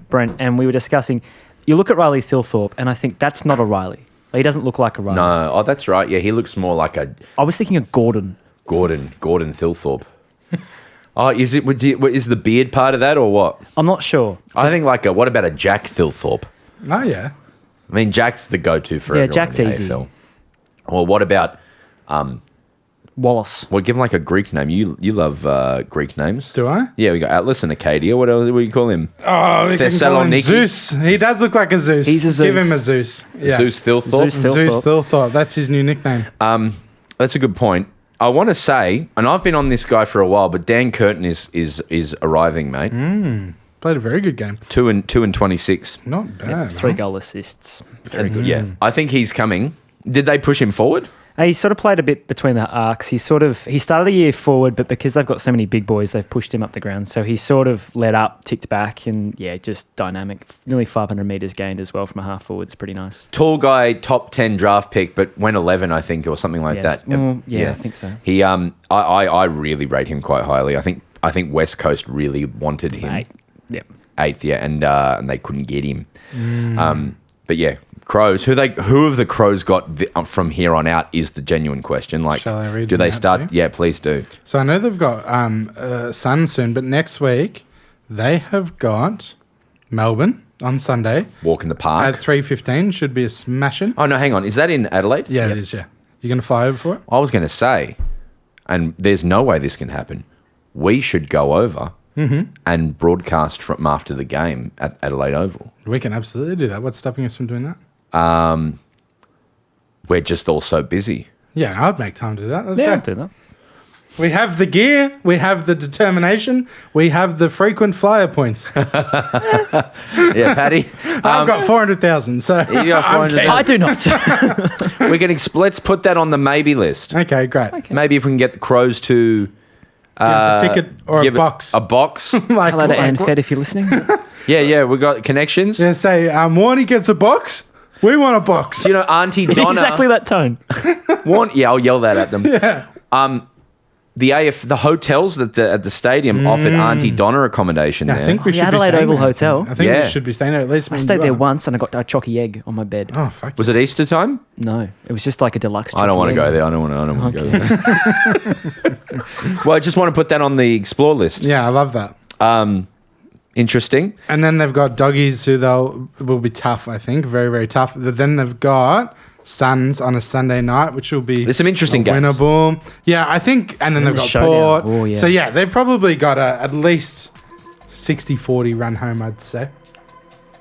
Brent, and we were discussing, you look at Riley Thilthorpe and I think that's not a Riley. He doesn't look like a Riley. No, that's right. Yeah, he looks more like a... I was thinking of Gordon Thilthorpe. Oh, is the beard part of that or what? I'm not sure. I think what about a Jack Thilthorpe? Oh, yeah. I mean, Jack's the go-to for everyone Jack's in the easy. AFL. Or what about... Wallace. Well, give him a Greek name. You love Greek names. Do I? Yeah, we got Atlas and Acadia. What else do you call him? Oh, we can call him Zeus. He does look like a Zeus. He's a Zeus. Give him a Zeus. Yeah. Zeus Thilthorpe? Zeus Thilthorpe. That's his new nickname. That's a good point. I want to say, and I've been on this guy for a while, but Dan Curtin is arriving, mate. Played a very good game. 2 and 26. Not bad. 3 goal assists. Yeah, I think he's coming. Did they push him forward? He sort of played a bit between the arcs. He started the year forward, but because they've got so many big boys, they've pushed him up the ground. So he sort of let up, ticked back, and just dynamic. Nearly 500 metres gained as well from a half forward. It's pretty nice. Tall guy, top 10 draft pick, but went 11, I think, or something like that. Well, I think so. He, I really rate him quite highly. I think West Coast really wanted him. 8th, yeah, and they couldn't get him. But yeah. Crows, who have the Crows got from here on out is the genuine question. Shall I read do them they out start? to you? Yeah, please do. So I know they've got Sun soon, but next week they have got Melbourne on Sunday. Walk in the park. At 3:15 should be a smashing. Oh, no, hang on. Is that in Adelaide? Yeah, it is, yeah. You're going to fly over for it? I was going to say, and there's no way this can happen, we should go over and broadcast from after the game at Adelaide Oval. We can absolutely do that. What's stopping us from doing that? We're just all so busy. Yeah, I'd make time to do that. Let's I'll go. do that. We have the gear, we have the determination, we have the frequent flyer points. Yeah, Paddy. I've got 400,000, so You got 400,000. I do not. We're getting. Let's put that on the maybe list. okay, great. Maybe if we can get the Crows to Give us a ticket or a give it box. A box. like, Hello to like, Ann Fed if you're listening. Yeah, we got connections. Yeah, say, Warnie gets a box. We want a box. You know, Auntie Donna. Exactly that tone. I'll yell that at them. Yeah. The hotels at the stadium offered Auntie Donna accommodation there. I think we The should Adelaide be staying Oval there. Hotel. I think Yeah. we should be staying there at least. I stayed there once and I got a chalky egg on my bed. Oh, fuck. Was it Easter time? No, it was just like a deluxe I don't want to chalky go egg. there. I don't want to go Okay. there. Well, I just want to put that on the explore list. Yeah, I love that. Interesting. And then they've got Doggies who will be tough, I think. Very, very tough. But then they've got Suns on a Sunday night, which will be There's some interesting games. winnable. Yeah, I think. And then they've the got showdown. Port. Oh, yeah. So, yeah, they've probably got at least 60-40 run home, I'd say.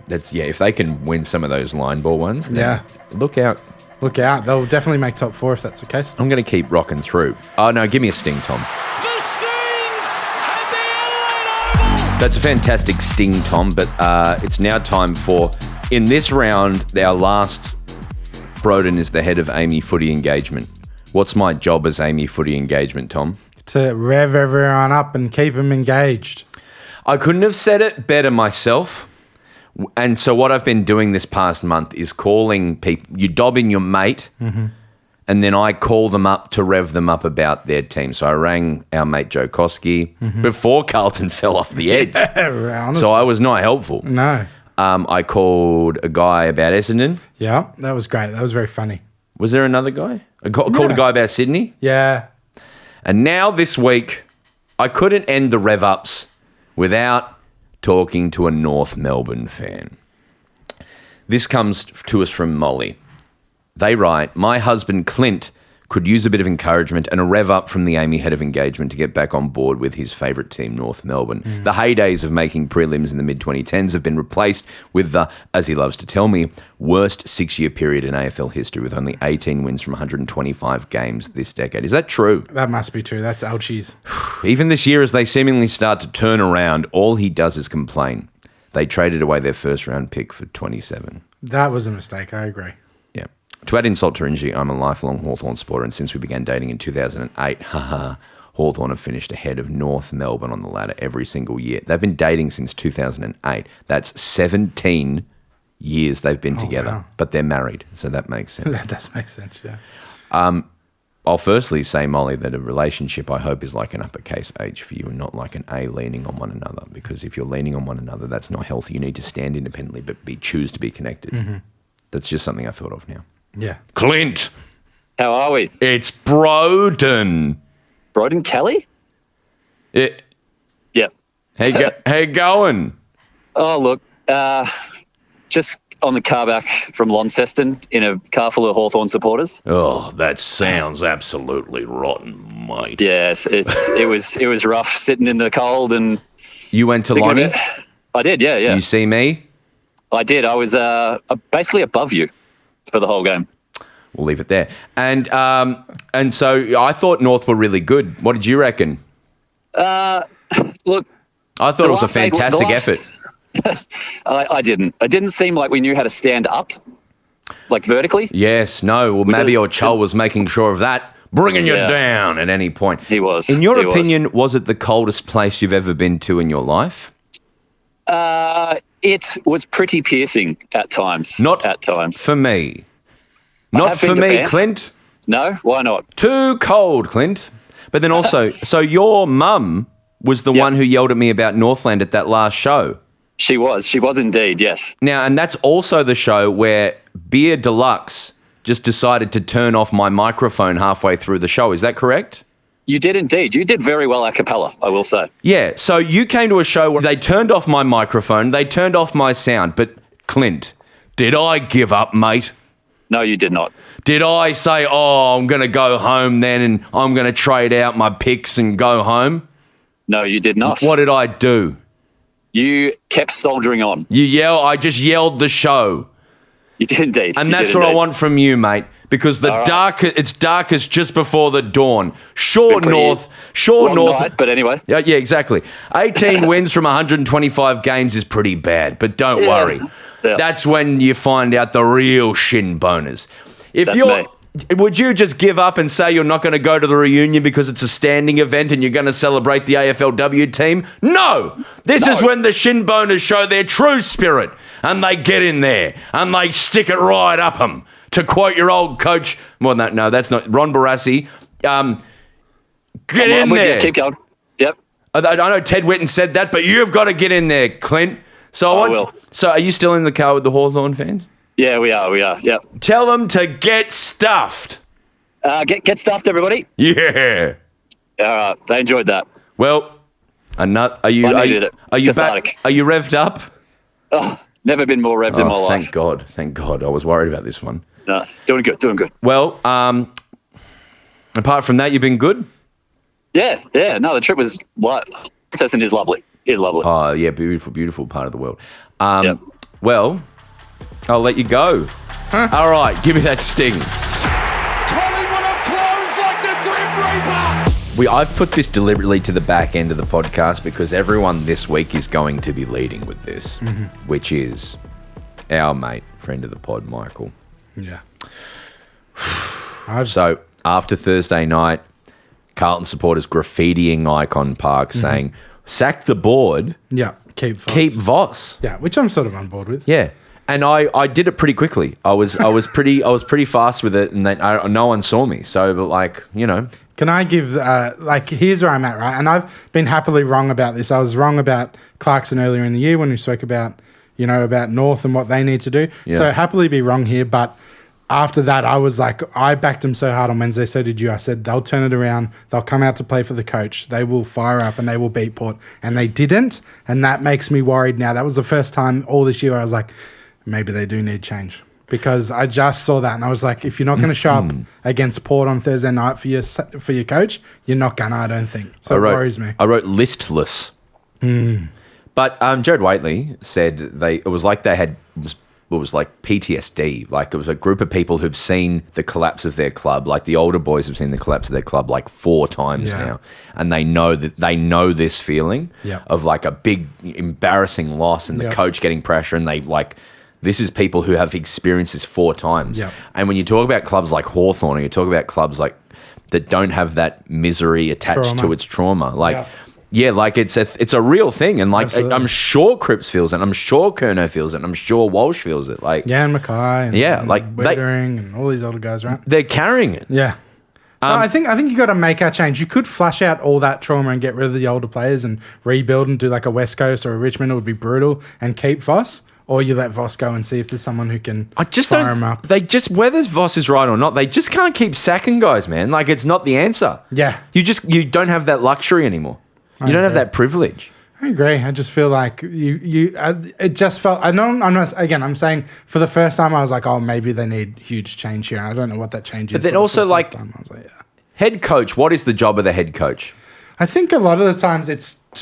If they can win some of those line ball ones, then look out. Look out. They'll definitely make top 4 if that's the case. I'm going to keep rocking through. Oh, no, give me a sting, Tom. The Saints at the Adelaide Oval. That's a fantastic sting, Tom, but it's now time for, in this round, our last Broden is the head of AAMI Footy Engagement. What's my job as AAMI Footy engagement, Tom? To rev everyone up and keep them engaged. I couldn't have said it better myself. And so what I've been doing this past month is calling people. You dob in your mate, and then I call them up to rev them up about their team. So I rang our mate Joe Koski before Carlton fell off the edge. Honestly. So I was not helpful. No. I called a guy about Essendon. Yeah, that was great. That was very funny. Was there another guy? I called a guy about Sydney. Yeah. And now this week, I couldn't end the rev ups without talking to a North Melbourne fan. This comes to us from Molly. They write, my husband Clint could use a bit of encouragement and a rev up from the AAMI head of engagement to get back on board with his favourite team, North Melbourne. The heydays of making prelims in the mid-2010s have been replaced with the, as he loves to tell me, worst 6-year period in AFL history with only 18 wins from 125 games this decade. Is that true? That must be true. That's ouchies. Even this year, as they seemingly start to turn around, all he does is complain. They traded away their first-round pick for 27. That was a mistake. I agree. Yeah. To add insult to injury, I'm a lifelong Hawthorne supporter, and since we began dating in 2008, Hawthorne have finished ahead of North Melbourne on the ladder every single year. They've been dating since 2008. That's 17 years they've been together, wow. but they're married, so that makes sense. That does make sense, yeah. I'll firstly say, Molly, that a relationship, I hope, is like an uppercase H for you and not like an A leaning on one another, because if you're leaning on one another, that's not healthy. You need to stand independently, but choose to be connected. That's just something I thought of now. Yeah. Clint! How are we? It's Broden. Broden Kelly? Yep. How you going? Oh, look, just on the car back from Launceston in a car full of Hawthorne supporters. Oh, that sounds absolutely rotten, mate. Yes, it was rough sitting in the cold and. You went to Lonnie? I did, yeah. You see me? I did. I was basically above you for the whole game. We'll leave it there. And so I thought North were really good. What did you reckon? Look, I thought it was a fantastic effort. I didn't. It didn't seem like we knew how to stand up, like vertically. Yes, no. Well, maybe your Chull was making sure of that, bringing you down at any point. He was. In your opinion, was it the coldest place you've ever been to in your life? It was pretty piercing at times. Not at times. For me. Not for me, Clint. No? Why not? Too cold, Clint. But then also, so your mum was the one who yelled at me about Northland at that last show. She was. She was indeed, yes. Now, and that's also the show where Beer Deluxe just decided to turn off my microphone halfway through the show. Is that correct? You did indeed. You did very well a cappella, I will say. Yeah, so you came to a show where they turned off my microphone, they turned off my sound, but Clint, did I give up, mate? No, you did not. Did I say, I'm going to go home then and I'm going to trade out my picks and go home? No, you did not. What did I do? You kept soldiering on. I just yelled the show. You did indeed. And that's what I want from you, mate. Because it's darkest just before the dawn. Sure, North. Night, but anyway. Yeah, exactly. 18 wins from 125 games is pretty bad, but don't worry. Yeah. That's when you find out the real shin boners. Would you just give up and say you're not going to go to the reunion because it's a standing event and you're going to celebrate the AFLW team? No! This is when the shin boners show their true spirit and they get in there and they stick it right up them. To quote your old coach, well, no, that's not Ron Barassi. Get in there. Keep going. Yep. I know Ted Whitten said that, but you've got to get in there, Clint. So I will. So are you still in the car with the Hawthorne fans? Yeah, we are. Yep. Tell them to get stuffed. Get stuffed, everybody. Yeah. All right. They enjoyed that. Well, are you back? Are you revved up? Oh, never been more revved in my life. Thank God. I was worried about this one. No, doing good. Well, apart from that, you've been good? Yeah. No, the trip was Launceston is lovely. Oh, yeah, beautiful part of the world. Yep. Well, I'll let you go. Huh? All right, give me that sting. I've put this deliberately to the back end of the podcast because everyone this week is going to be leading with this, which is our mate, friend of the pod, Michael. Yeah. So after Thursday night, Carlton supporters graffitiing Icon Park saying, sack the board, Yeah, keep Voss. Yeah, which I'm sort of on board with. Yeah. And I did it pretty quickly. I was pretty fast with it, and no one saw me. So, but like, you know. Can I give, here's where I'm at, right? And I've been happily wrong about this. I was wrong about Clarkson earlier in the year when we spoke about, about North and what they need to do. Yeah. So happily be wrong here. But after that, I was like, I backed them so hard on Wednesday. So did you. I said, they'll turn it around. They'll come out to play for the coach. They will fire up and they will beat Port. And they didn't. And that makes me worried now. That was the first time all this year I was like, maybe they do need change. Because I just saw that and I was like, if you're not going to show up against Port on Thursday night for your coach, you're not going to, I don't think. So it worries me. I wrote listless. But Jared Waitley said it was like PTSD. Like it was a group of people who've seen the collapse of their club. Like the older boys have seen the collapse of their club like 4 times now. And they know this feeling of like a big embarrassing loss and the coach getting pressure, and this is people who have experienced this 4 times. Yep. And when you talk about clubs like Hawthorne, or you talk about clubs like that don't have that misery attached to its trauma, it's a real thing. And like I'm sure Cripps feels it, I'm sure Kerno feels it, and I'm sure Walsh feels it. Like and Mackay, and Wiedering and all these older guys, right? They're carrying it. Yeah. So I think you got to make our change. You could flush out all that trauma and get rid of the older players and rebuild and do like a West Coast or a Richmond. It would be brutal, and keep Voss. Or you let Voss go and see if there's someone who can fire him up. Whether Voss is right or not, they just can't keep sacking guys, man. Like, it's not the answer. Yeah. You don't have that luxury anymore. You don't have that privilege. I agree. I just feel like it just felt, I'm saying for the first time I was like, oh, maybe they need huge change here. I don't know what that change is. But then also head coach, what is the job of the head coach? I think a lot of the times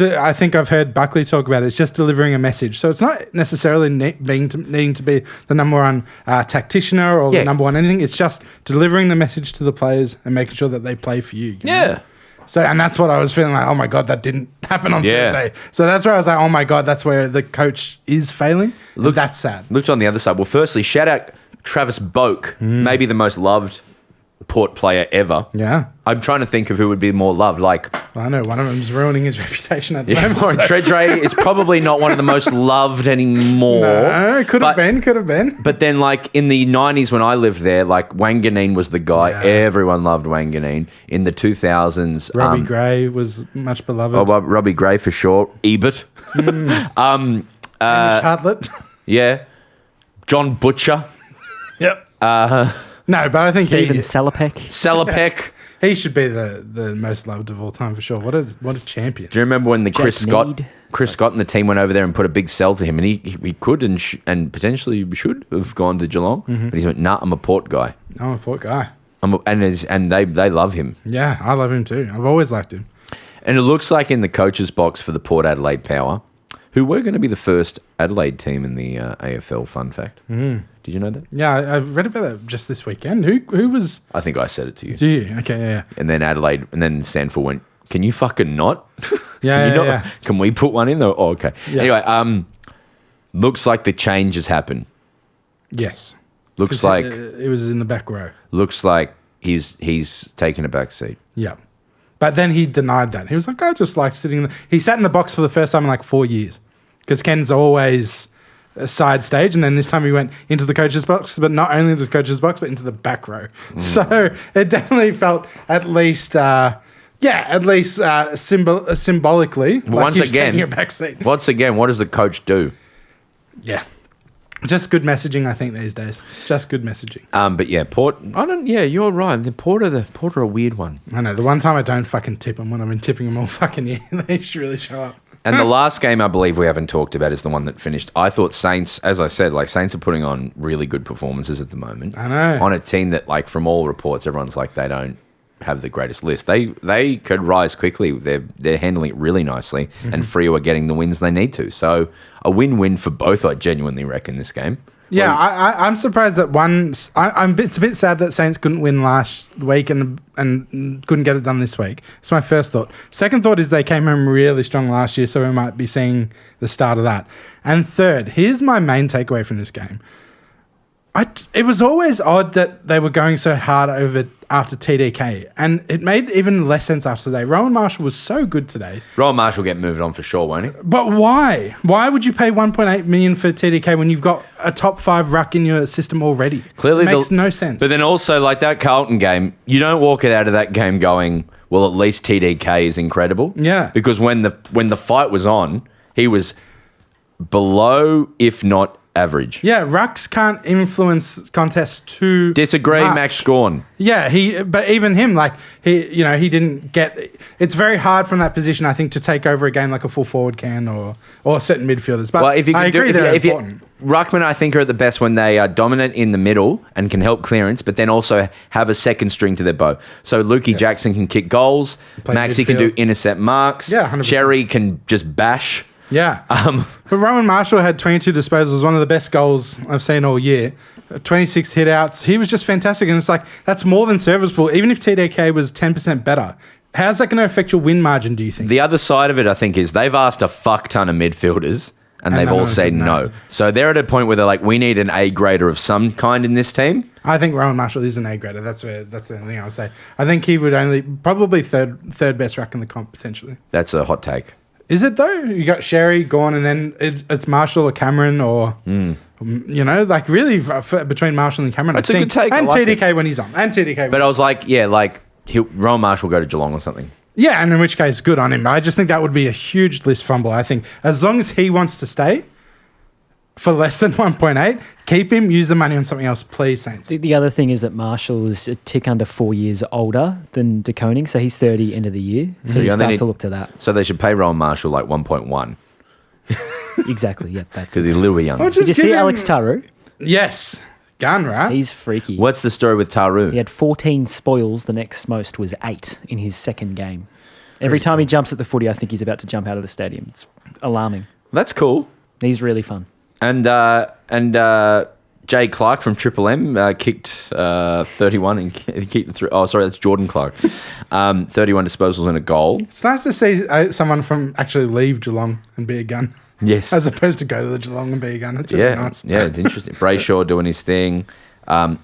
I think I've heard Buckley talk about it. It's just delivering a message. So it's not necessarily needing to be the number one tacticianer or the number one anything. It's just delivering the message to the players and making sure that they play for you. You know? So, and that's what I was feeling like, oh my God, that didn't happen on Thursday. So that's where I was like, oh my God, that's where the coach is failing. That's sad. Looked on the other side. Well, firstly, shout out Travis Boak, maybe the most loved Port player ever. Yeah. I'm trying to think of who would be more loved. I know one of them's ruining his reputation at the moment. Warren Tredrea is probably not one of the most loved anymore. No, could have been. But then, in the 90s when I lived there, Wanganeen was the guy. Yeah. Everyone loved Wanganeen. In the 2000s, Robbie Gray was much beloved. Oh, Robbie Gray for sure. Ebert. Hamish Hartlett. Yeah. John Butcher. Yep. No, but I think Stephen Salopek. He should be the most loved of all time for sure. What a champion. Do you remember when Chris Scott and the team went over there and put a big sell to him, and he could and potentially should have gone to Geelong, but he went, nah, I'm a Port guy. I'm a Port guy. And they love him. Yeah, I love him too. I've always liked him. And it looks like in the coach's box for the Port Adelaide Power, who were going to be the first Adelaide team in the AFL, fun fact. Did you know that? Yeah, I read about that just this weekend. Who was... I think I said it to you. Do you? Okay, yeah. And then Adelaide, and then Sanford went, can you fucking not? Yeah. Can we put one in though? Oh, okay. Yeah. Anyway, looks like the change has happened. Yes. Looks like... It was in the back row. Looks like he's taken a back seat. Yeah. But then he denied that. He was like, I just like sitting... He sat in the box for the first time in 4 years. Because Ken's always... a side stage, and then this time he went into the coach's box, but not only into the coach's box, but into the back row. So it definitely felt at least symbolically once again, a back seat. Once again, what does the coach do? Yeah. Just good messaging, I think, these days. Just good messaging. But yeah, Port, you're right. The Port are a weird one. I know. The one time I don't fucking tip them when I've been tipping them all fucking year, they should really show up. And the last game I believe we haven't talked about is the one that finished. I thought Saints, as I said, Saints are putting on really good performances at the moment. I know. On a team that, from all reports, everyone's they don't have the greatest list. They could rise quickly. They're handling it really nicely, and Freo are getting the wins they need to. So a win-win for both, I genuinely reckon, this game. Yeah, I'm surprised that it's a bit sad that Saints couldn't win last week and couldn't get it done this week. It's my first thought. Second thought is they came home really strong last year, so we might be seeing the start of that. And third, here's my main takeaway from this game. It was always odd that they were going so hard over after TDK, and it made even less sense after today. Rowan Marshall was so good today. Rowan Marshall will get moved on for sure, won't he? But why? Why would you pay 1.8 million for TDK when you've got a top 5 ruck in your system already? Clearly, it makes no sense. But then also, like that Carlton game, you don't walk it out of that game going, well, at least TDK is incredible. Yeah. Because when the fight was on, he was below, if not average. Yeah, rucks can't influence contests too Disagree, much. Max Gawn. Yeah, but even him, like he didn't get. It's very hard from that position, I think, to take over a game like a full forward can or certain midfielders. But Well, if you I can agree do, they're if you, important. Ruckman, I think, are at the best when they are dominant in the middle and can help clearance, but then also have a second string to their bow. So Lukey Jackson can kick goals. Play Maxi can do midfield. intercept marks. Yeah, 100%. Cherry can just bash. Yeah. But Rowan Marshall had 22 disposals, one of the best goals I've seen all year. 26 hit-outs. He was just fantastic. And it's like, that's more than serviceable. Even if TDK was 10% better, how's that going to affect your win margin, do you think? The other side of it, I think, is they've asked a fuck ton of midfielders and they've none all of them said said no. no. So they're at a point where they're like, we need an A grader of some kind in this team. I think Rowan Marshall is an A grader. That's the only thing I would say. I think he would probably third best ruck in the comp, potentially. That's a hot take. Is it though? You got Sherry, Gawn, and then it's Marshall or Cameron or, like really between Marshall and Cameron. That's I a think. good take. I And like TDK when he's on. And TDK. But I was like, Rowan Marshall will go to Geelong or something. Yeah, and in which case, good on him. I just think that would be a huge list fumble. I think as long as he wants to stay for less than 1.8, keep him, use the money on something else, please, Saints. The other thing is that Marshall is a tick under 4 years older than De Koning, so he's 30 end of the year. So you start to look to that. So they should pay Rowan Marshall like 1.1 Exactly, yeah, that's because it. he's a little bit younger. Did you see Alex Taru? Yes. Gun, right? He's freaky. What's the story with Taru? He had 14 spoils. The next most was 8 in his second game. Every time he jumps at the footy, I think he's about to jump out of the stadium. It's alarming. That's cool. He's really fun. And Jay Clark from Triple M kicked 31 and he kicked the three. Oh, sorry, that's Jordan Clark. 31 disposals and a goal. It's nice to see someone from actually leave Geelong and be a gun. Yes. As opposed to go to the Geelong and be a gun. It's really nice. Yeah, it's interesting. Brayshaw doing his thing.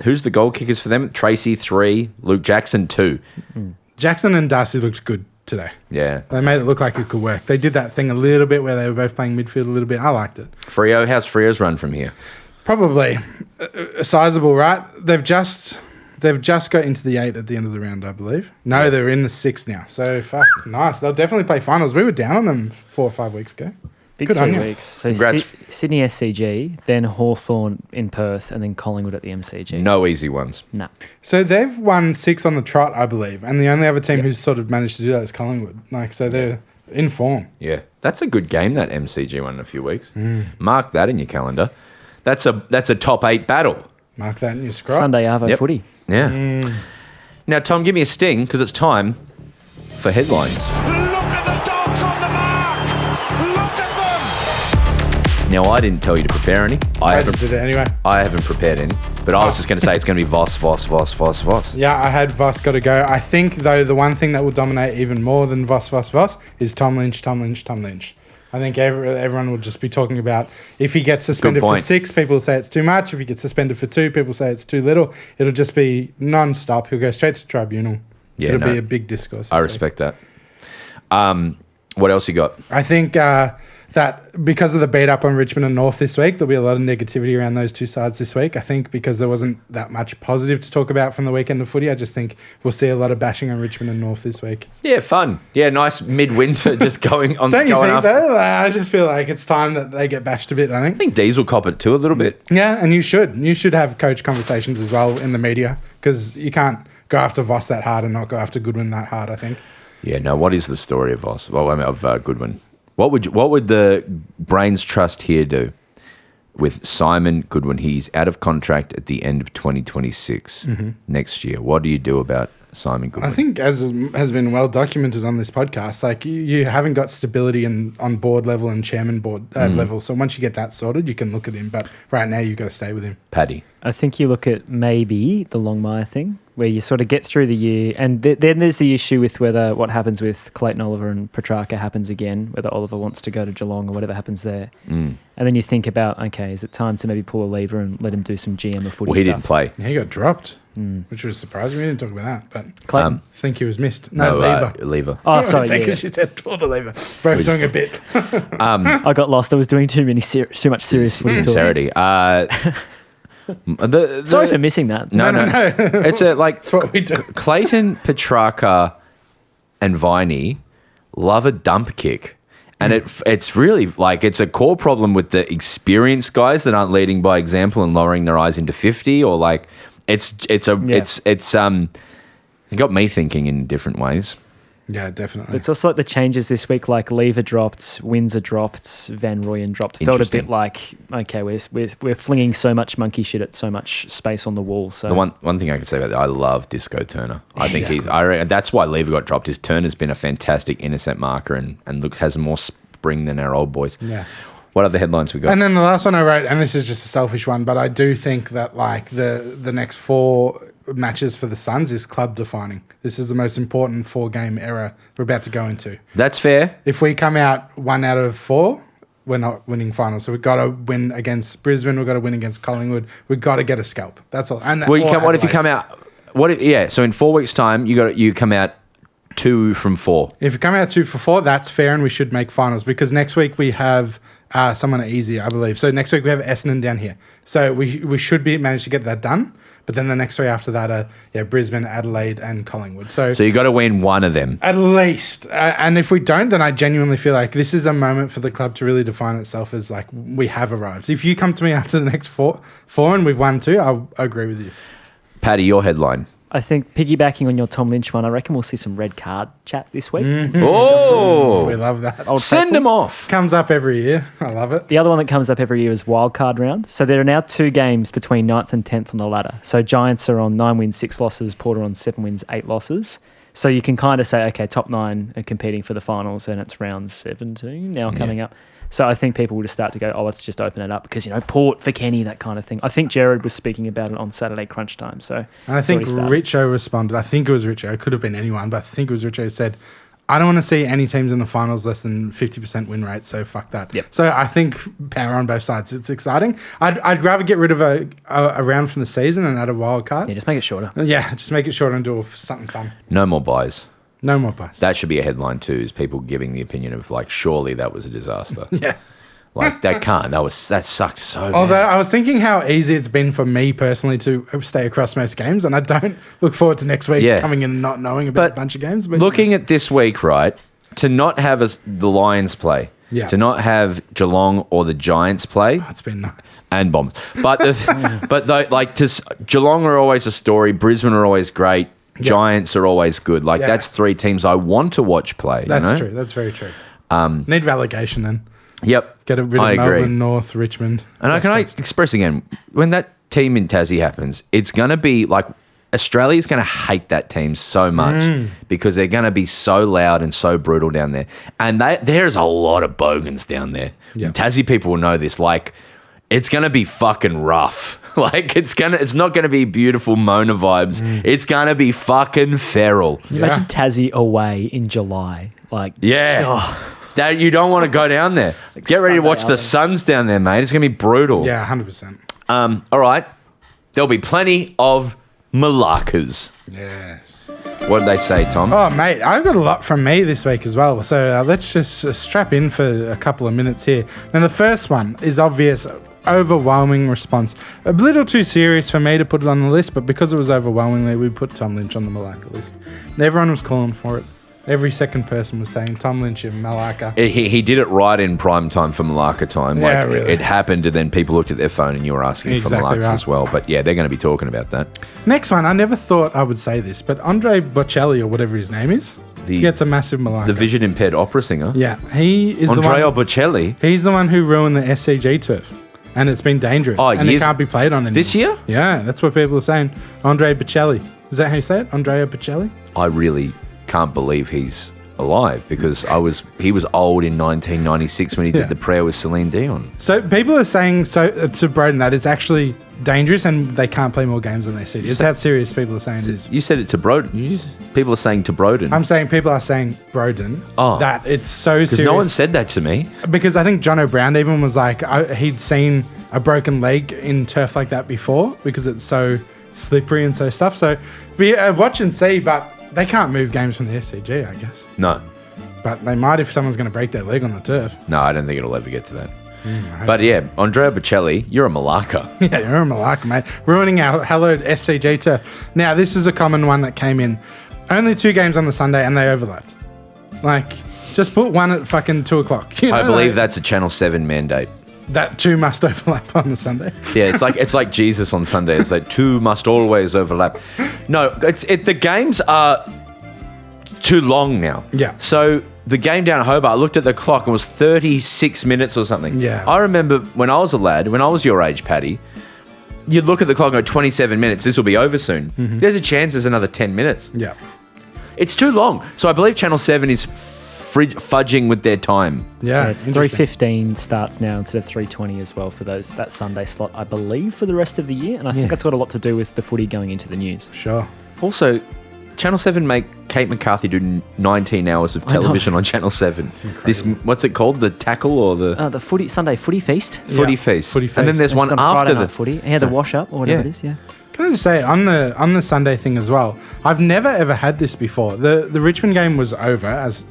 Who's the goal kickers for them? Tracy 3, Luke Jackson 2. Jackson and Darcy looked good today. Yeah. They made it look like it could work. They did that thing a little bit where they were both playing midfield a little bit. I liked it. Freo, how's Freo's run from here? Probably sizable, right? They've just got into the 8 at the end of the round, I believe. No, they're in the 6 now. So, fuck, nice. They'll definitely play finals. We were down on them 4 or 5 weeks ago. Big Good on 3 you. weeks. So Congrats. Sydney SCG, then Hawthorne in Perth, and then Collingwood at the MCG. No easy ones. No. So they've won 6 on the trot, I believe. And the only other team who's sort of managed to do that is Collingwood. So they're in form. Yeah. That's a good game, that MCG one in a few weeks. Mark that in your calendar. That's a top 8 battle. Mark that in your scrap. Sunday Arvo footy. Yeah. Now, Tom, give me a sting because it's time for headlines. Look at the dogs on the mark! Look at them! Now, I didn't tell you to prepare any. I just did it anyway. I haven't prepared any. But I was just going to say it's going to be Voss. Yeah, I had Voss got to go. I think, though, the one thing that will dominate even more than Voss is Tom Lynch. I think everyone will just be talking about if he gets suspended for 6, people will say it's too much. If he gets suspended for 2, people say it's too little. It'll just be non-stop. He'll go straight to tribunal. Yeah, It'll be a big discourse. I respect that. What else you got? I think that because of the beat up on Richmond and North this week, there'll be a lot of negativity around those two sides this week. I think because there wasn't that much positive to talk about from the weekend of footy, I just think we'll see a lot of bashing on Richmond and North this week. Yeah, fun. Yeah, nice midwinter just going on. Don't you going think after. though? I just feel like it's time that they get bashed a bit, I think. I think Diesel cop it too a little bit. Yeah, and you should. You should have coach conversations as well in the media because you can't go after Voss that hard and not go after Goodwin that hard, I think. Yeah, no, what is the story of Voss? Well, I mean, of Goodwin. What would the Brains Trust here do with Simon Goodwin? He's out of contract at the end of 2026 next year. What do you do about Simon Goodwin? I think, as has been well documented on this podcast, like you haven't got stability on board level and chairman board level. So once you get that sorted, you can look at him. But right now, you've got to stay with him. Paddy. I think you look at maybe the Longmire thing where you sort of get through the year, and then there's the issue with whether what happens with Clayton Oliver and Petrarca happens again, whether Oliver wants to go to Geelong or whatever happens there. And then you think about, okay, is it time to maybe pull a lever and let him do some GM or footy Well, he stuff? didn't play. He got dropped, which was surprising. We didn't talk about that, but Clayton? I think he was missed. No, lever. Lever. Oh, sorry, yeah. Because she said pull the lever. Both doing a bit. I got lost. I was doing too much serious footy talk. Sincerity. Sorry for missing that. No. It's That's what we do. Clayton, Petrarca, and Viney love a dump kick. And it's really like it's a core problem with the experienced guys that aren't leading by example and lowering their eyes into 50, or like it got me thinking in different ways. Yeah, definitely. It's also like the changes this week, like Lever dropped, Windsor dropped, Van Rooyen dropped. Felt a Interesting. bit like, okay, we're flinging so much monkey shit at so much space on the wall. So The one thing I can say about that, I love Disco Turner. I think I reckon that's why Lever got dropped. His Turner's been a fantastic intercept marker and has more spring than our old boys. Yeah. What other headlines we got? And then the last one I wrote, and this is just a selfish one, but I do think that like the next 4 matches for the Suns is club defining. This is the most important 4-game era we're about to go into. That's fair. If we come out 1 out of 4, we're not winning finals. So we've got to win against Brisbane. We've got to win against Collingwood. We've got to get a scalp. That's all. And Well, what if you come out? So in 4 weeks' time, you come out 2 from 4. If you come out 2 for 4, that's fair, and we should make finals because next week we have someone easier, I believe. So next week we have Essendon down here. So we should manage to get that done. But then the next 3 after that are Brisbane, Adelaide, and Collingwood. So you got to win one of them. at least. And if we don't, then I genuinely feel like this is a moment for the club to really define itself as like we have arrived. So if you come to me after the next four and we've won 2, I'll agree with you. Paddy, your headline. I think piggybacking on your Tom Lynch one, I reckon we'll see some red card chat this week. Oh, We love that. send them off. Comes up every year. I love it. The other one that comes up every year is wildcard round. So there are now 2 games between 9th and 10th on the ladder. So Giants are on 9 wins, 6 losses. Porter on 7 wins, 8 losses. So you can kind of say, okay, top 9 are competing for the finals and it's round 17 now coming up. So I think people will just start to go, let's just open it up because, Port for Kenny, that kind of thing. I think Jared was speaking about it on Saturday crunch time. So And I think Richo responded. I think it was Richo. It could have been anyone, but I think it was Richo who said, I don't want to see any teams in the finals less than 50% win rate, so fuck that. Yep. So I think power on both sides. It's exciting. I'd rather get rid of a round from the season and add a wild card. Yeah, just make it shorter. Yeah, just make it shorter and do something fun. No more buys. No more buys. That should be a headline too, is people giving the opinion of like, surely that was a disaster. Yeah. Like that sucked so bad. Although I was thinking how easy it's been for me personally to stay across most games, and I don't look forward to next week coming in and not knowing about a bunch of games. But looking at this week, right, to not have the Lions play, to not have Geelong or the Giants play, it's been nice. And Bombs. But Geelong are always a story. Brisbane are always great. Giants are always good. Like that's 3 teams I want to watch play. That's true. That's very true. Need relegation then. Yep. Get rid of Melbourne, North, Richmond. And can I express again, when that team in Tassie happens, it's going to be like Australia's going to hate that team so much because they're going to be so loud and so brutal down there. And there's a lot of bogans down there. Yep. Tassie people will know this. Like, it's going to be fucking rough. Like, it's not going to be beautiful Mona vibes. It's going to be fucking feral. Can you imagine Tassie away in July? Like, That you don't want to go down there. Like Get ready to Sunday watch the Island. Suns down there, mate. It's going to be brutal. Yeah, 100%. All right. There'll be plenty of Malakas. Yes. What did they say, Tom? Oh, mate, I've got a lot from me this week as well. So let's just strap in for a couple of minutes here. Now, the first one is obvious. Overwhelming response. A little too serious for me to put it on the list, but because it was overwhelmingly, we put Tom Lynch on the Malacca list. Everyone was calling for it. Every second person was saying Tom Lynch and Malacca. He did it right in prime time for Malacca time. Yeah, Like really. it happened, and then people looked at their phone, and you were asking for Malacas as well. But yeah, they're going to be talking about that. Next one, I never thought I would say this, but Andre Bocelli, or whatever his name is, he gets a massive Malacca. The vision impaired opera singer. Yeah, he is Andrea the one. Bocelli. He's the one who ruined the SCG turf, and it's been dangerous. Oh, and it can't be played on anymore. This year? Yeah, that's what people are saying. Andre Bocelli. Is that how you say it? Andrea Bocelli? I really can't believe he's alive because he was old in 1996 when he did the prayer with Celine Dion. So people are saying to Broden that it's actually dangerous and they can't play more games on their city. It's how serious people are saying it is. You said it to Broden. People are saying to Broden. I'm saying people are saying Broden that it's so serious. Because no one said that to me. Because I think John O'Brien even was like, he'd seen a broken leg in turf like that before because it's so slippery and so stuff. So watch and see, but they can't move games from the SCG, I guess. No. But they might if someone's going to break their leg on the turf. No, I don't think it'll ever get to that. But yeah, Andrea Bocelli, you're a malacca. Yeah, you're a malacca, mate. Ruining our hallowed SCG turf. Now, this is a common one that came in. Only 2 games on the Sunday and they overlapped. Like, just put one at fucking 2 o'clock. You know, I believe that's a Channel 7 mandate. That 2 must overlap on the Sunday. Yeah, it's like Jesus on Sunday. It's like 2 must always overlap. No, the games are too long now. Yeah. So the game down at Hobart, I looked at the clock and it was 36 minutes or something. Yeah. I remember when I was a lad, when I was your age, Paddy, you'd look at the clock and go, 27 minutes, this will be over soon. There's a chance there's another 10 minutes. Yeah. It's too long. So I believe Channel 7 is fudging with their time. Yeah, It's 3:15 starts now instead of 3:20 as well for that Sunday slot, I believe, for the rest of the year. And I think that's got a lot to do with the footy going into the news. Sure. Also, Channel 7 make Kate McCarthy do 19 hours of television on Channel 7. This, what's it called? The tackle or the the Sunday footy feast. footy feast? Footy feast. And then there's one It's on after Friday the night footy. Yeah, the wash up or whatever Yeah. it is. Yeah. Can I just say, on the Sunday thing as well, I've never ever had this before. The Richmond game was over, as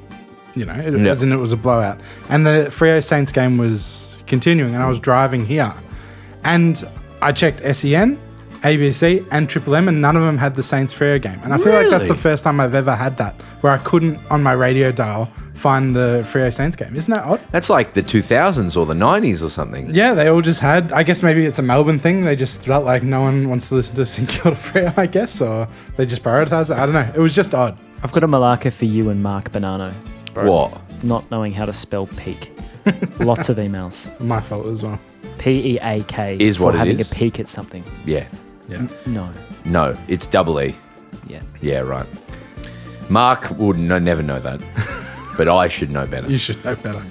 you know, as in it was a blowout. And the Freo Saints game was continuing, and I was driving here. And I checked SEN, ABC, and Triple M, and none of them had the Saints Freo game. And I feel like that's the first time I've ever had that, where I couldn't, on my radio dial, find the Freo Saints game. Isn't that odd? That's like the 2000s or the 90s or something. Yeah, they all just had, I guess maybe it's a Melbourne thing. They just felt like no one wants to listen to St Kilda Freo, I guess, or they just prioritise it. I don't know. It was just odd. I've got a malacca for you and Mark Bonanno. What? Not knowing how to spell peak. Lots of emails. My fault as well. PEAK. Is for what it having is. a peak at something. Yeah. Yeah. No, it's double E. Yeah. Yeah, right. Mark would never know that. But I should know better. You should know better.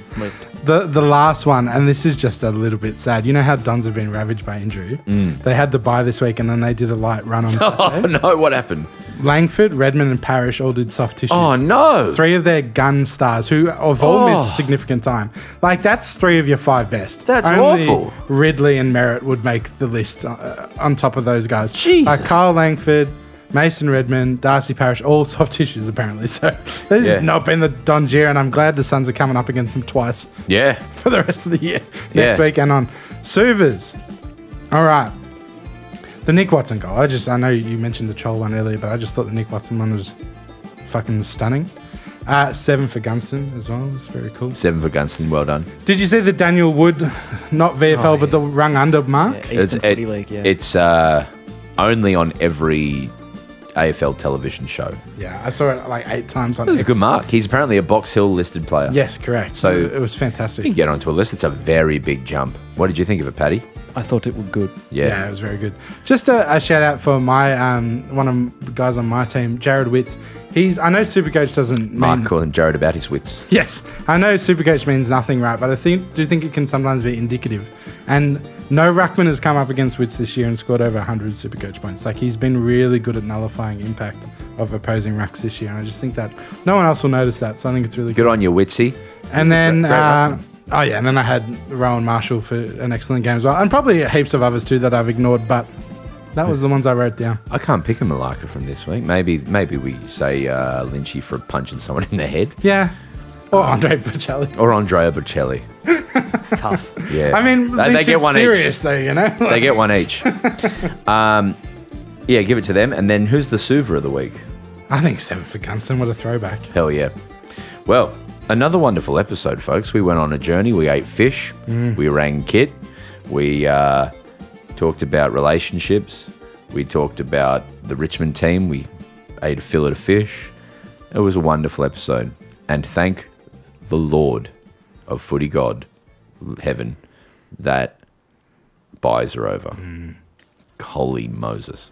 The last one, and this is just a little bit sad. You know how Dons have been ravaged by injury? They had the bye this week and then they did a light run on Saturday. Oh, no, what happened? Langford, Redmond and Parrish all did soft tissues. Oh, no. 3 of their gun stars who have all missed significant time. Like, that's 3 of your 5 best. That's Only awful. Ridley and Merritt would make the list on top of those guys. Jeez. Like Kyle Langford, Mason Redmond, Darcy Parrish, all soft tissues apparently. So this has not been the Dons year, and I'm glad the Suns are coming up against them twice Yeah. for the rest of the year. Yeah. Next week and on. Souvers. All right. The Nick Watson goal. I know you mentioned the Chol one earlier, but I just thought the Nick Watson one was fucking stunning. 7 for Gunston as well. It was very cool. 7 for Gunston. Well done. Did you see the Daniel Wood, not VFL, but the rung under mark? Yeah, Eastern Footy League, yeah. It's only on every AFL television show. Yeah, I saw it like 8 times on It was a X. good mark. He's apparently a Box Hill listed player. Yes, correct. So- it was You fantastic. can get onto a list. It's a very big jump. What did you think of it, Paddy? I thought it was good. Yeah, it was very good. Just a shout out for my one of the guys on my team, Jared Witts. I know Supercoach doesn't Mark mean... calling Jared about his wits. Yes, I know Supercoach means nothing, right? But I do think it can sometimes be indicative. And no ruckman has come up against Witts this year and scored over 100 Supercoach points. Like, he's been really good at nullifying impact of opposing rucks this year. And I just think that no one else will notice that. So I think it's really Good good. on you, Witsy. And then, great ruckman. and then I had Rowan Marshall for an excellent game as well. And probably heaps of others too that I've ignored, but that was the ones I wrote down. I can't pick a Malacca from this week. Maybe we say Lynchy for punching someone in the head. Yeah. Or Andre Bocelli. Or Andrea Bocelli. Tough. Yeah. I mean, they Lynch get is one serious each. though, you know? They get one each. Yeah, give it to them. And then who's the Suva of the week? I think 7 for Gunston. What a throwback. Hell yeah. Well, another wonderful episode, folks. We went on a journey. We ate fish. We rang Kit. We talked about relationships. We talked about the Richmond team. We ate a fillet of fish. It was a wonderful episode. And thank the Lord of Footy God, heaven, that buys are over. Holy Moses.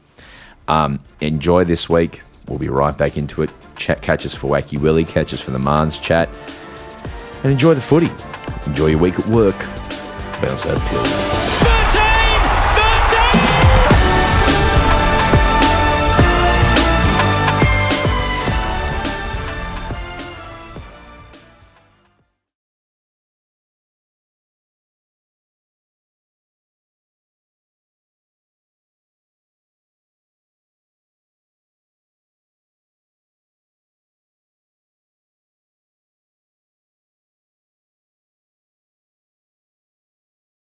Enjoy this week. We'll be right back into it. Catch us for Wacky Willie. Catch us for the Marns chat. And enjoy the footy. Enjoy your week at work. Bounce out of pills.